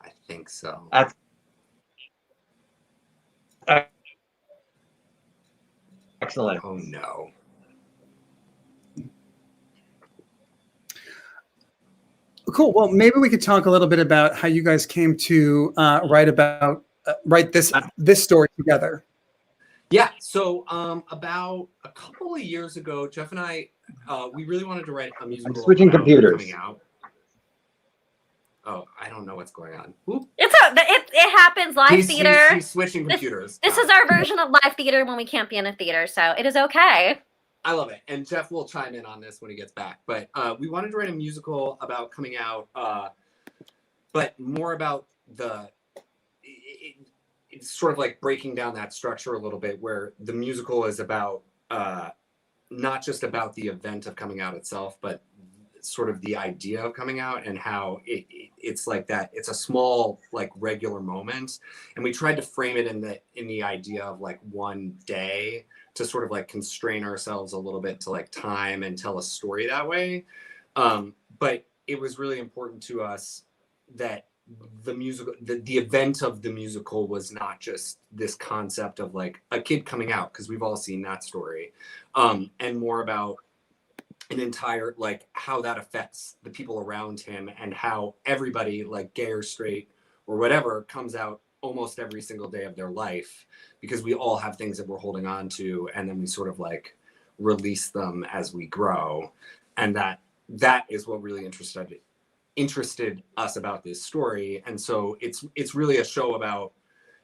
I think so. Excellent. Oh no. Cool. Well, maybe we could talk a little bit about how you guys came to write this story together. Yeah, so about a couple of years ago, Jeff and I, we really wanted to write a musical switching about computers. coming out. Oh, I don't know what's going on. Oop. It happens. Live theater. He's switching computers. This is our version of live theater when we can't be in a theater, so it is okay. I love it, and Jeff will chime in on this when he gets back. But we wanted to write a musical about coming out, but more about it's sort of like breaking down that structure a little bit, where the musical is about not just about the event of coming out itself, but sort of the idea of coming out and how it's like that. It's a small, like, regular moment, and we tried to frame it in the idea of like one day, to sort of like constrain ourselves a little bit to like time and tell a story that way. But it was really important to us that the musical, the event of the musical was not just this concept of like a kid coming out, because we've all seen that story, and more about an entire, like, how that affects the people around him, and how everybody, like gay or straight or whatever, comes out almost every single day of their life, because we all have things that we're holding on to, and then we sort of like release them as we grow. And that is what really interested us about this story. And so it's really a show about,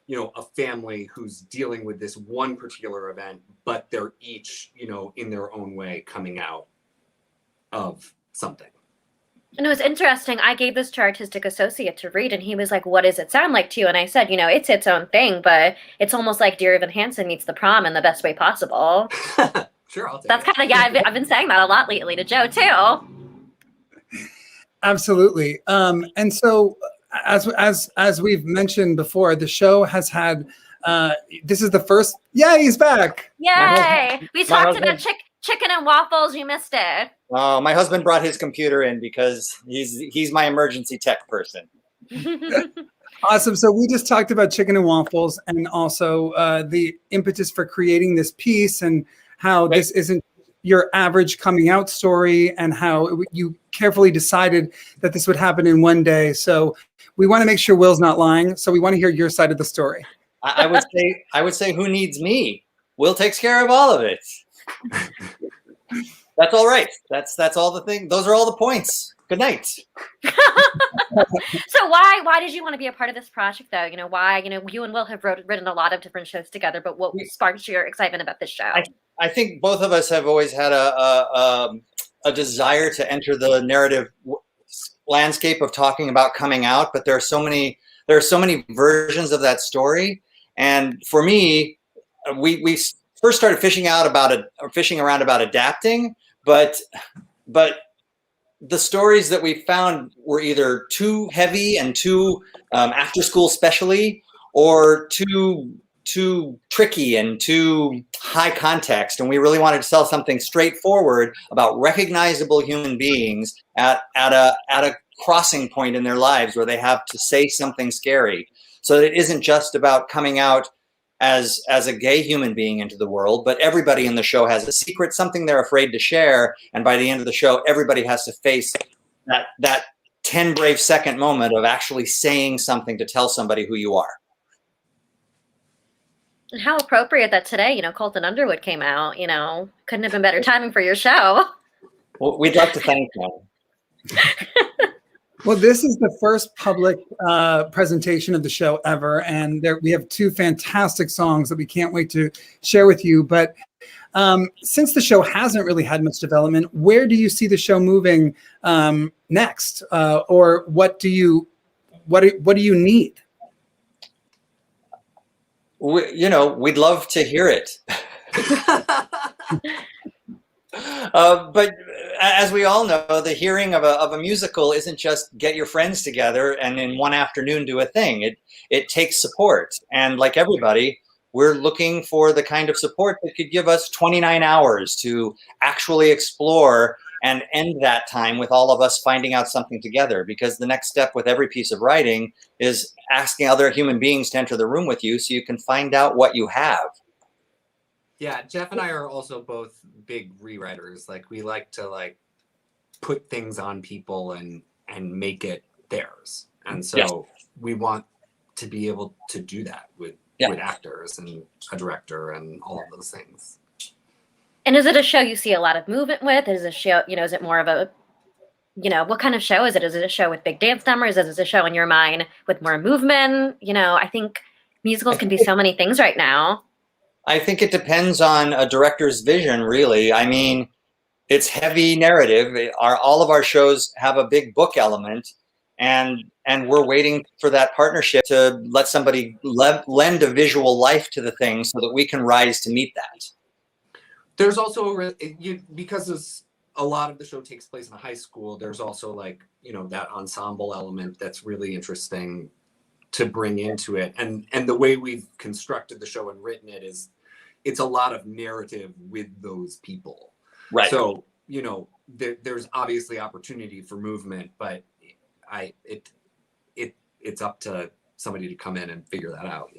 you know, a family who's dealing with this one particular event, but they're each, you know, in their own way coming out of something. And it was interesting. I gave this to our artistic associate to read, and he was like, "What does it sound like to you?" And I said, "You know, it's its own thing, but it's almost like Dear Evan Hansen meets The Prom in the best way possible." Sure, I'll take That's it. kind of, yeah. I've been saying that a lot lately to Joe too. Absolutely. And so, as we've mentioned before, the show has had. This is the first. Yeah, he's back. Yay! We my talked about husband- chicken and waffles. You missed it. My husband brought his computer in because he's my emergency tech person. Awesome. So we just talked about chicken and waffles, and also the impetus for creating this piece, and how this isn't your average coming out story, and how you carefully decided that this would happen in one day. So we want to make sure Will's not lying. So we want to hear your side of the story. I would say, who needs me? Will takes care of all of it. That's all right. That's all the thing. Those are all the points. Good night. So why did you want to be a part of this project, though? You know, why? You know, you and Will have written a lot of different shows together, but what sparked your excitement about this show? I think both of us have always had a desire to enter the narrative landscape of talking about coming out, but there are so many versions of that story. And for me, we first started fishing around about adapting, but the stories that we found were either too heavy and too after school specially, or too tricky and too high context. And we really wanted to tell something straightforward about recognizable human beings at a crossing point in their lives where they have to say something scary. So that it isn't just about coming out as a gay human being into the world, but everybody in the show has a secret, something they're afraid to share. And by the end of the show, everybody has to face that 10 brave second moment of actually saying something to tell somebody who you are. And how appropriate that today, you know, Colton Underwood came out. You know, couldn't have been better timing for your show. Well, we'd like to thank them. Well, this is the first public presentation of the show ever, and we have two fantastic songs that we can't wait to share with you. But since the show hasn't really had much development, where do you see the show moving next, or what do you need? We'd love to hear it. But as we all know, the hearing of a musical isn't just get your friends together and in one afternoon do a thing. It takes support. And like everybody, we're looking for the kind of support that could give us 29 hours to actually explore and end that time with all of us finding out something together. Because the next step with every piece of writing is asking other human beings to enter the room with you so you can find out what you have. Yeah, Jeff and I are also both big rewriters. Like, we like to put things on people and make it theirs. And so we want to be able to do that with with actors and a director and all of those things. And is it a show you see a lot of movement with? Is it a show, is it more of a, what kind of show is it? Is it a show with big dance numbers? Is it a show in your mind with more movement? I think musicals can be so many things right now. I think it depends on a director's vision, really. I mean, it's heavy narrative. All of our shows have a big book element, and we're waiting for that partnership to let somebody lend a visual life to the thing so that we can rise to meet that. There's also because a lot of the show takes place in a high school. There's also that ensemble element that's really interesting to bring into it, and the way we've constructed the show and written it is it's a lot of narrative with those people. Right. So there's obviously opportunity for movement, but it's up to somebody to come in and figure that out.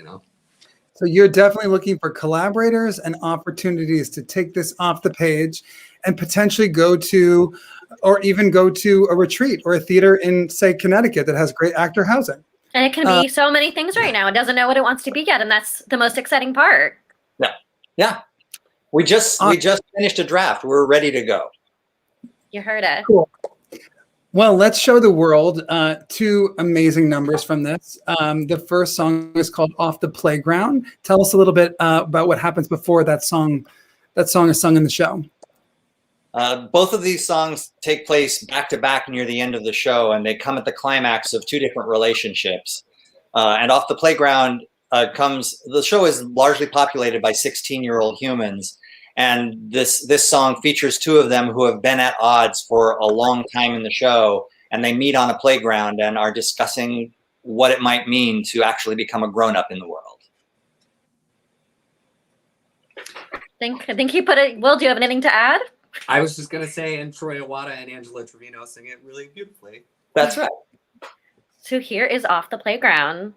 So you're definitely looking for collaborators and opportunities to take this off the page and potentially go to a retreat or a theater in, say, Connecticut that has great actor housing. And it can be so many things right now. It doesn't know what it wants to be yet, and that's the most exciting part. Yeah. We just finished a draft. We're ready to go. You heard it. Cool. Well, let's show the world two amazing numbers from this. The first song is called "Off the Playground." Tell us a little bit about what happens before that song. That song is sung in the show. Both of these songs take place back to back near the end of the show, and they come at the climax of two different relationships. And "Off the Playground" the show is largely populated by 16-year-old humans. And this song features two of them who have been at odds for a long time in the show, and they meet on a playground and are discussing what it might mean to actually become a grown-up in the world. I think you put it. Will, do you have anything to add? I was just gonna say, and Troy Iwata and Angela Trevino sing it really beautifully. That's right. So here is "Off the Playground."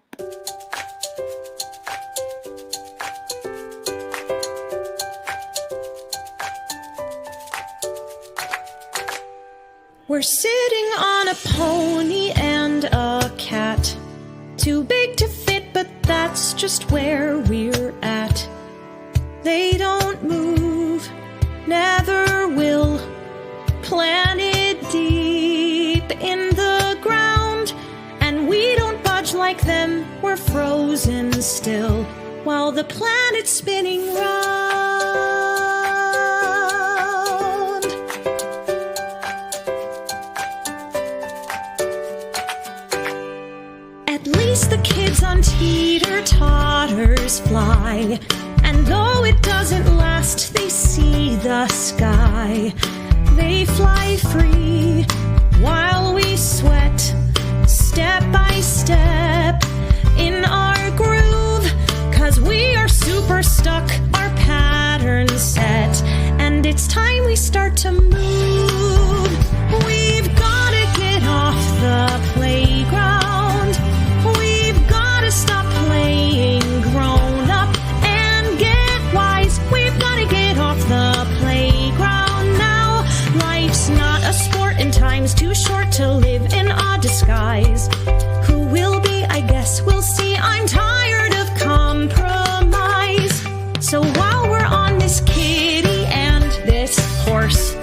We're sitting on a pony and a cat. Too big to fit, but that's just where we're at. They don't move, never will. Planted deep in the ground, and we don't budge like them. We're frozen still, while the planet's spinning round. At least the kids on teeter-totters fly, and though it doesn't last, they see the sky. They fly free while we sweat, step by step in our groove, 'cause we are super stuck, our pattern's set, and it's time we start to move. We've gotta get off the playground. We've gotta stop playing grown up and get wise. We've gotta get off the playground now. Life's not a sport and time's too short to live in a disguise. Who will be, I guess we'll see. I'm tired of compromise. So while we're on this kitty and this horse,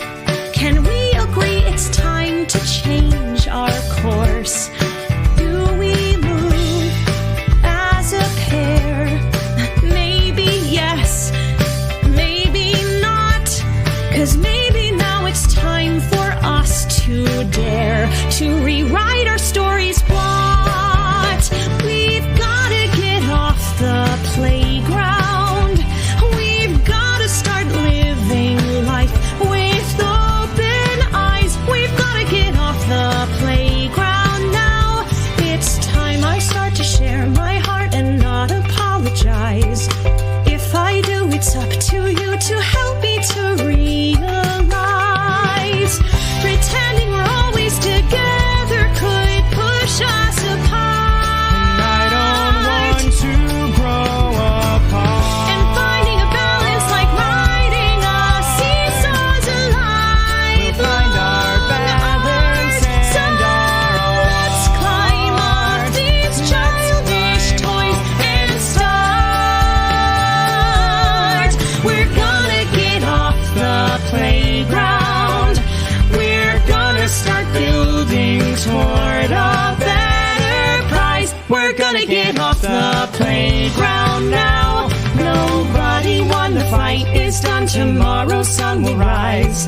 night is done, tomorrow's sun will rise.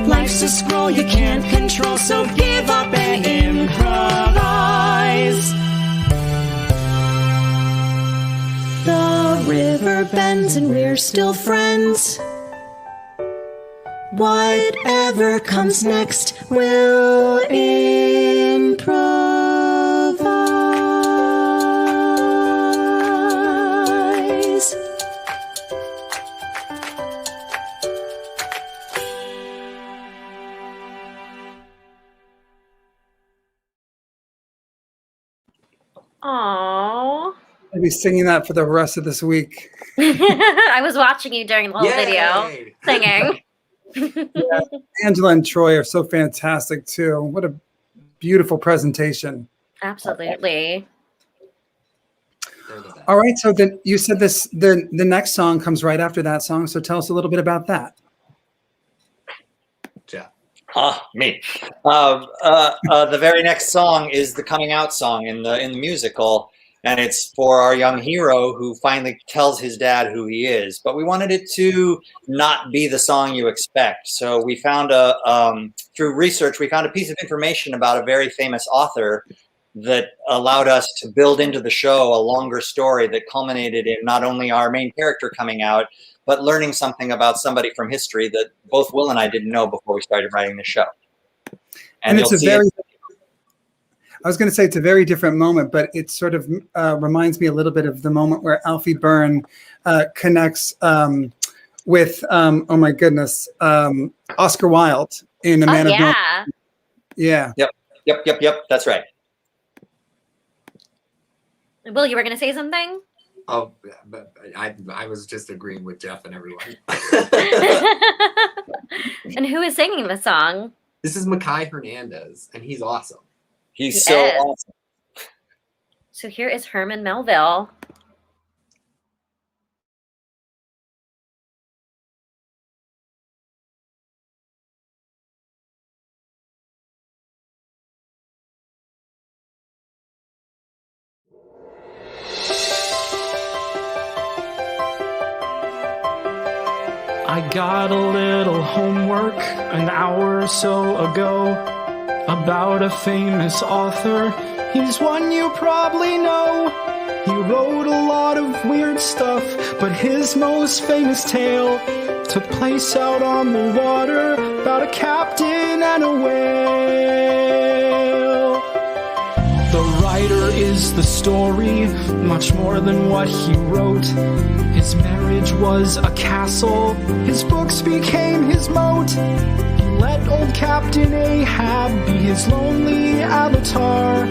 Life's a scroll you can't control, so give up and improvise. The river bends and we're still friends. Whatever comes next, we'll improvise. Aww. I'll be singing that for the rest of this week. I was watching you during the whole video singing. Yeah, Angela and Troy are so fantastic too. What a beautiful presentation. Absolutely. All right, so then you said the next song comes right after that song. So tell us a little bit about that. Me. The very next song is the coming out song in the musical, and it's for our young hero who finally tells his dad who he is. But we wanted it to not be the song you expect, so we found through research we found a piece of information about a very famous author that allowed us to build into the show a longer story that culminated in not only our main character coming out, but learning something about somebody from history that both Will and I didn't know before we started writing the show. And it's I was going to say it's a very different moment, but it sort of reminds me a little bit of the moment where Alfie Byrne connects with, oh my goodness, Oscar Wilde in A Man of No. Yeah. Yep. That's right. Will, you were going to say something? Oh, but I was just agreeing with Jeff and everyone. And who is singing the song? This is Makai Hernandez, and he's awesome. He's so awesome. So here is Herman Melville. I got a little homework an hour or so ago about a famous author. He's one you probably know. He wrote a lot of weird stuff, but his most famous tale took place out on the water about a captain and a whale. The writer is the story, much more than what he wrote. His marriage was a castle, his books became his moat. He let old Captain Ahab be his lonely avatar.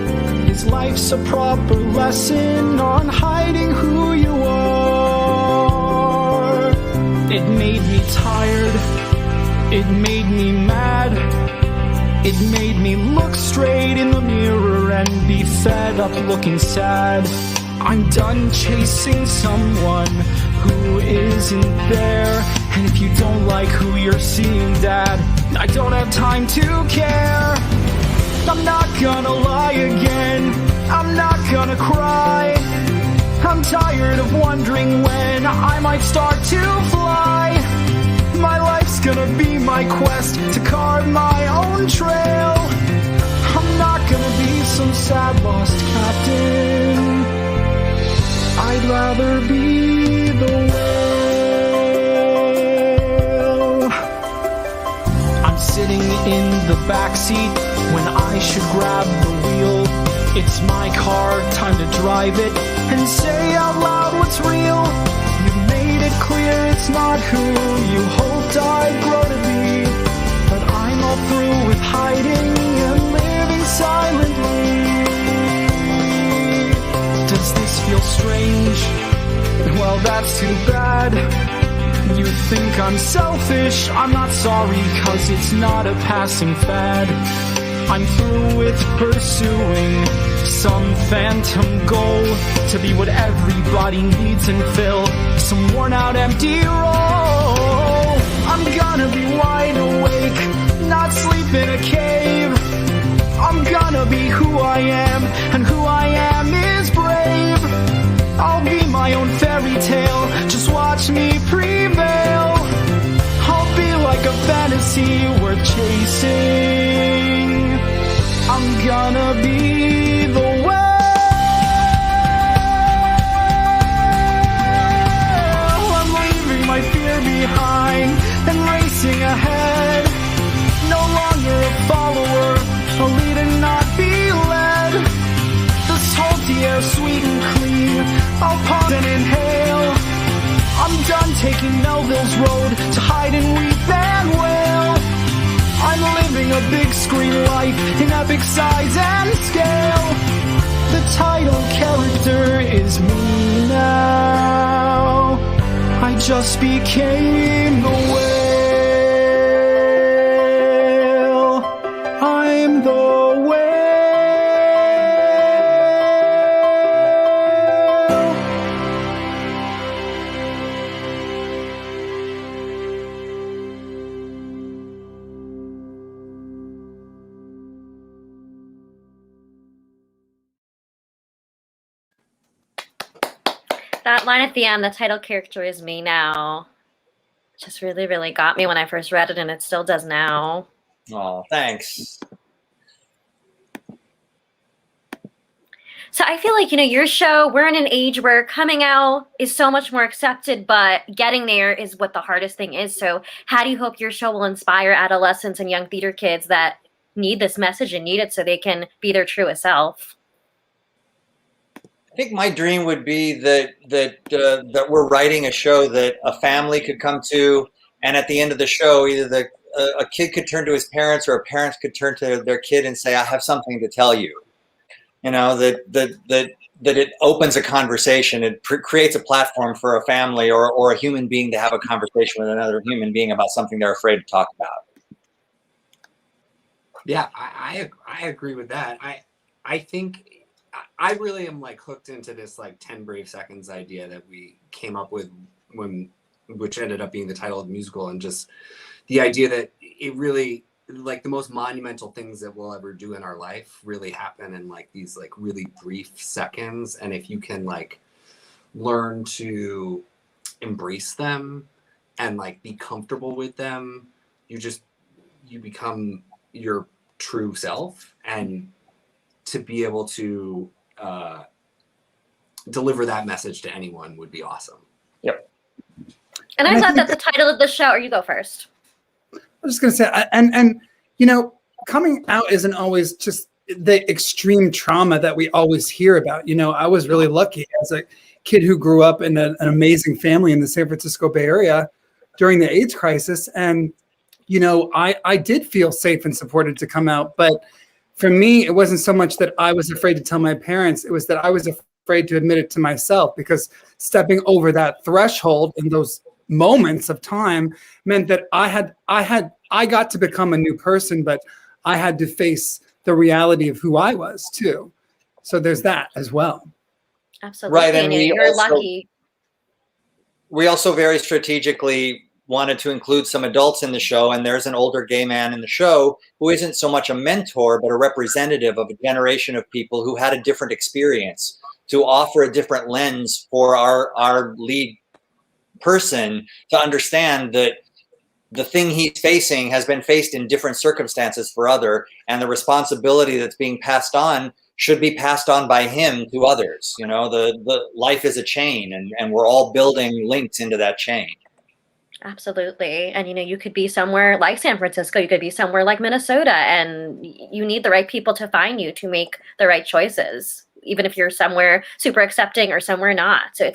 His life's a proper lesson on hiding who you are. It made me tired, it made me mad. It made me look straight in the mirror and be fed up looking sad. I'm done chasing someone who isn't there. And if you don't like who you're seeing, Dad, I don't have time to care. I'm not gonna lie again, I'm not gonna cry. I'm tired of wondering when I might start to fly. My life's gonna be my quest to carve my own trail. I'm not gonna be some sad lost captain. I'd rather be the whale. I'm sitting in the backseat when I should grab the wheel. It's my car, time to drive it and say out loud what's real. You've made it clear it's not who you hoped I'd grow to be. But I'm all through with hiding and living silently. Does this feel strange? Well, that's too bad. You think I'm selfish, I'm not sorry, 'cause it's not a passing fad. I'm through with pursuing some phantom goal to be what everybody needs and fill some worn out empty role. I'm gonna be wide awake, not sleep in a cave. I'm gonna be who I am, and who I am is brave. I'll be my own fairy tale, just watch me prevail. fantasy worth chasing. I'm gonna be the whale. I'm leaving my fear behind and racing ahead. No longer a follower, a lead and not be led. The salty air, sweet and clean, I'll pause and inhale. I'm done taking Melville's road to hide and weep and wail. I'm living a big screen life in epic size and scale. The title character is me now. I just became the whale. I'm the whale. That line at the end, the title character is me now, just really, really got me when I first read it, and it still does now. Oh, thanks. So I feel like, your show, we're in an age where coming out is so much more accepted, but getting there is what the hardest thing is. So how do you hope your show will inspire adolescents and young theater kids that need this message and need it so they can be their truest self? I think my dream would be that we're writing a show that a family could come to, and at the end of the show, either a kid could turn to his parents, or a parent could turn to their kid and say, "I have something to tell you." That it opens a conversation. It creates a platform for a family or a human being to have a conversation with another human being about something they're afraid to talk about. Yeah, I agree with that. I think I really am hooked into this 10 Brave Seconds idea that we came up with which ended up being the title of the musical, and just the idea that it really the most monumental things that we'll ever do in our life really happen in these really brief seconds, and if you can learn to embrace them and be comfortable with them, you become your true self, and to be able to deliver that message to anyone would be awesome. Yep. And I thought that the title of the show, or you go first. I was just going to say, coming out isn't always just the extreme trauma that we always hear about. I was really lucky as a kid who grew up in an amazing family in the San Francisco Bay Area during the AIDS crisis. And, I did feel safe and supported to come out. But for me, it wasn't so much that I was afraid to tell my parents. It was that I was afraid to admit it to myself, because stepping over that threshold in those moments of time meant that I got to become a new person, but I had to face the reality of who I was too. So there's that as well. Absolutely. Right, and you're lucky. We also very strategically wanted to include some adults in the show, and there's an older gay man in the show who isn't so much a mentor, but a representative of a generation of people who had a different experience, to offer a different lens for our lead person to understand that the thing he's facing has been faced in different circumstances for other, and the responsibility that's being passed on should be passed on by him to others. The life is a chain, and we're all building links into that chain. Absolutely. And, you could be somewhere like San Francisco, you could be somewhere like Minnesota, and you need the right people to find you to make the right choices, even if you're somewhere super accepting or somewhere not. So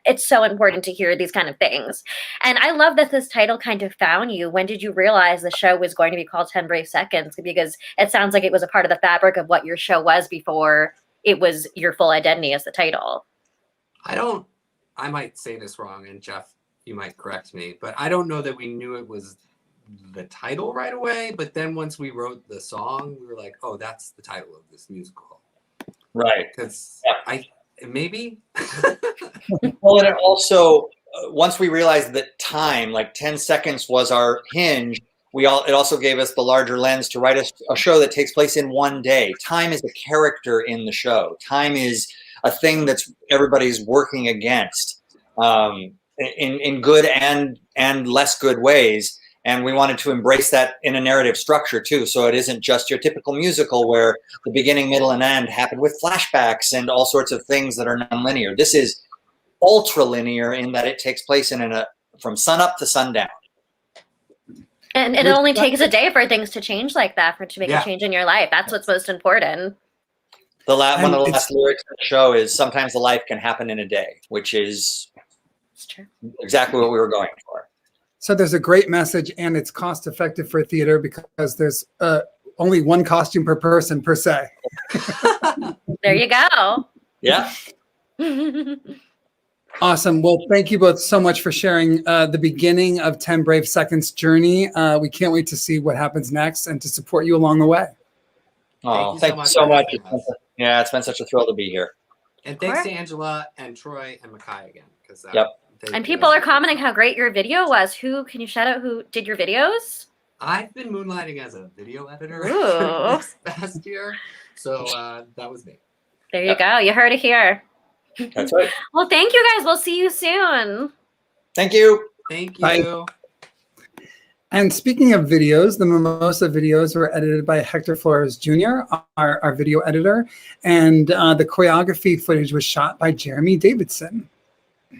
it's so important to hear these kind of things. And I love that this title kind of found you. When did you realize the show was going to be called 10 Brave Seconds? Because it sounds like it was a part of the fabric of what your show was before it was your full identity as the title. I might say this wrong, and Jeff, you might correct me, but I don't know that we knew it was the title right away. But then once we wrote the song, we were like, oh, that's the title of this musical. Right. Because maybe. Well, and it also, once we realized that time, 10 seconds was our hinge, it also gave us the larger lens to write a show that takes place in one day. Time is a character in the show. Time is a thing that's everybody's working against. In good and less good ways, And we wanted to embrace that in a narrative structure too. So it isn't just your typical musical where the beginning, middle, and end happen with flashbacks and all sorts of things that are nonlinear. This is ultra linear in that it takes place from sunup to sundown. And it only takes a day for things to change like that, to make a change in your life. That's what's most important. One of the last lyrics of the show is sometimes the life can happen in a day, which is exactly what we were going for. So there's a great message, and it's cost effective for theater because there's only one costume per person per se. There you go. Yeah. Awesome. Well, thank you both so much for sharing the beginning of 10 Brave Seconds journey. We can't wait to see what happens next and to support you along the way. Oh, thank you so much. It's been such a thrill to be here. And thanks to Angela and Troy and Makai again. And people are commenting how great your video was. Can you shout out who did your videos? I've been moonlighting as a video editor this past year. So that was me. There you go. You heard it here. That's right. Well, thank you guys. We'll see you soon. Thank you. Thank you. Bye. And speaking of videos, the Mimosa videos were edited by Hector Flores Jr., our video editor, and the choreography footage was shot by Jeremy Davidson.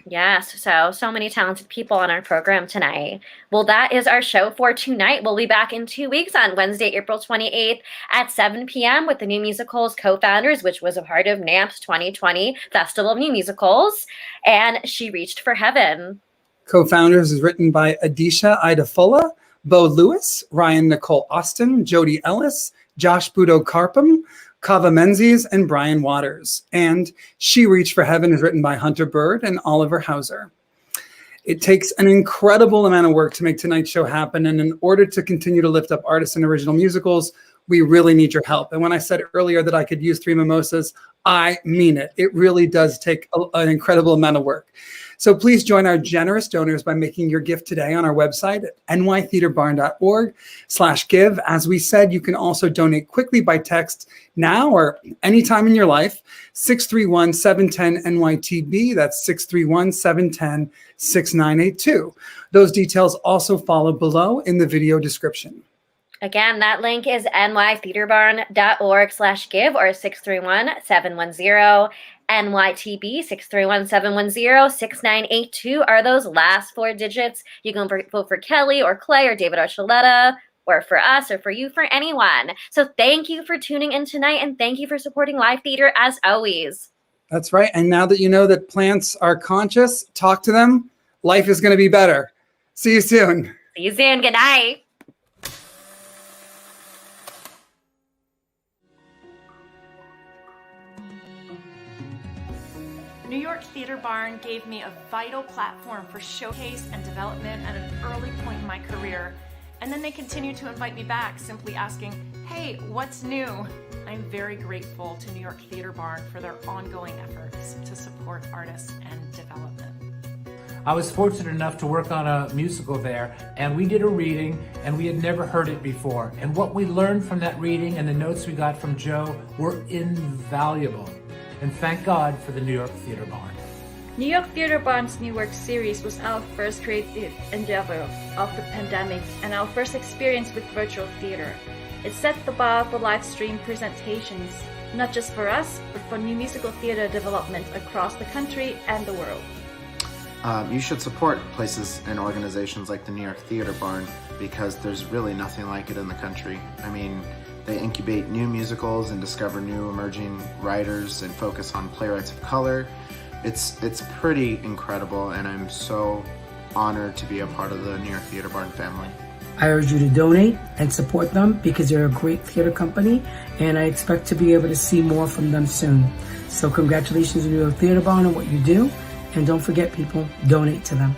Yes, so many talented people on our program tonight. Well, that is our show for tonight. We'll be back in 2 weeks on Wednesday, April 28th at 7 p.m. with the New Musicals co-founders, which was a part of NAMP's 2020 Festival of New Musicals, and She Reached for Heaven. Co-founders is written by Adisha Idafola, Bo Lewis, Ryan Nicole Austin, Jody Ellis, Josh Budo Carpum, Kava Menzies, and Brian Waters. And She Reached for Heaven is written by Hunter Bird and Oliver Hauser. It takes an incredible amount of work to make tonight's show happen. And in order to continue to lift up artists in original musicals, we really need your help. And when I said earlier that I could use 3 mimosas, I mean it. It really does take an incredible amount of work. So please join our generous donors by making your gift today on our website at nytheaterbarn.org/give. As we said, you can also donate quickly by text now or anytime in your life, 631-710-NYTB. That's 631-710-6982. Those details also follow below in the video description. Again, that link is nytheaterbarn.org/give or 631-710-NYTB. 631-710-6982 are those last 4 digits. You can vote for Kelly or Clay or David Archuleta, or for us, or for you, for anyone. So thank you for tuning in tonight, and thank you for supporting live theater as always. That's right. And now that you know that plants are conscious, talk to them. Life is going to be better. See you soon. See you soon. Good night. New York Theater Barn gave me a vital platform for showcase and development at an early point in my career. And then they continue to invite me back, simply asking, hey, what's new? I'm very grateful to New York Theater Barn for their ongoing efforts to support artists and development. I was fortunate enough to work on a musical there, and we did a reading, and we had never heard it before. And what we learned from that reading and the notes we got from Joe were invaluable. And thank God for the New York Theater Barn. New York Theater Barn's New Work series was our first creative endeavor of the pandemic and our first experience with virtual theater. It set the bar for live stream presentations, not just for us, but for new musical theater development across the country and the world. You should support places and organizations like the New York Theater Barn because there's really nothing like it in the country. I mean, they incubate new musicals and discover new emerging writers and focus on playwrights of color. It's pretty incredible, and I'm so honored to be a part of the New York Theater Barn family. I urge you to donate and support them because they're a great theater company, and I expect to be able to see more from them soon. So congratulations to New York Theater Barn on what you do, and don't forget, people, donate to them.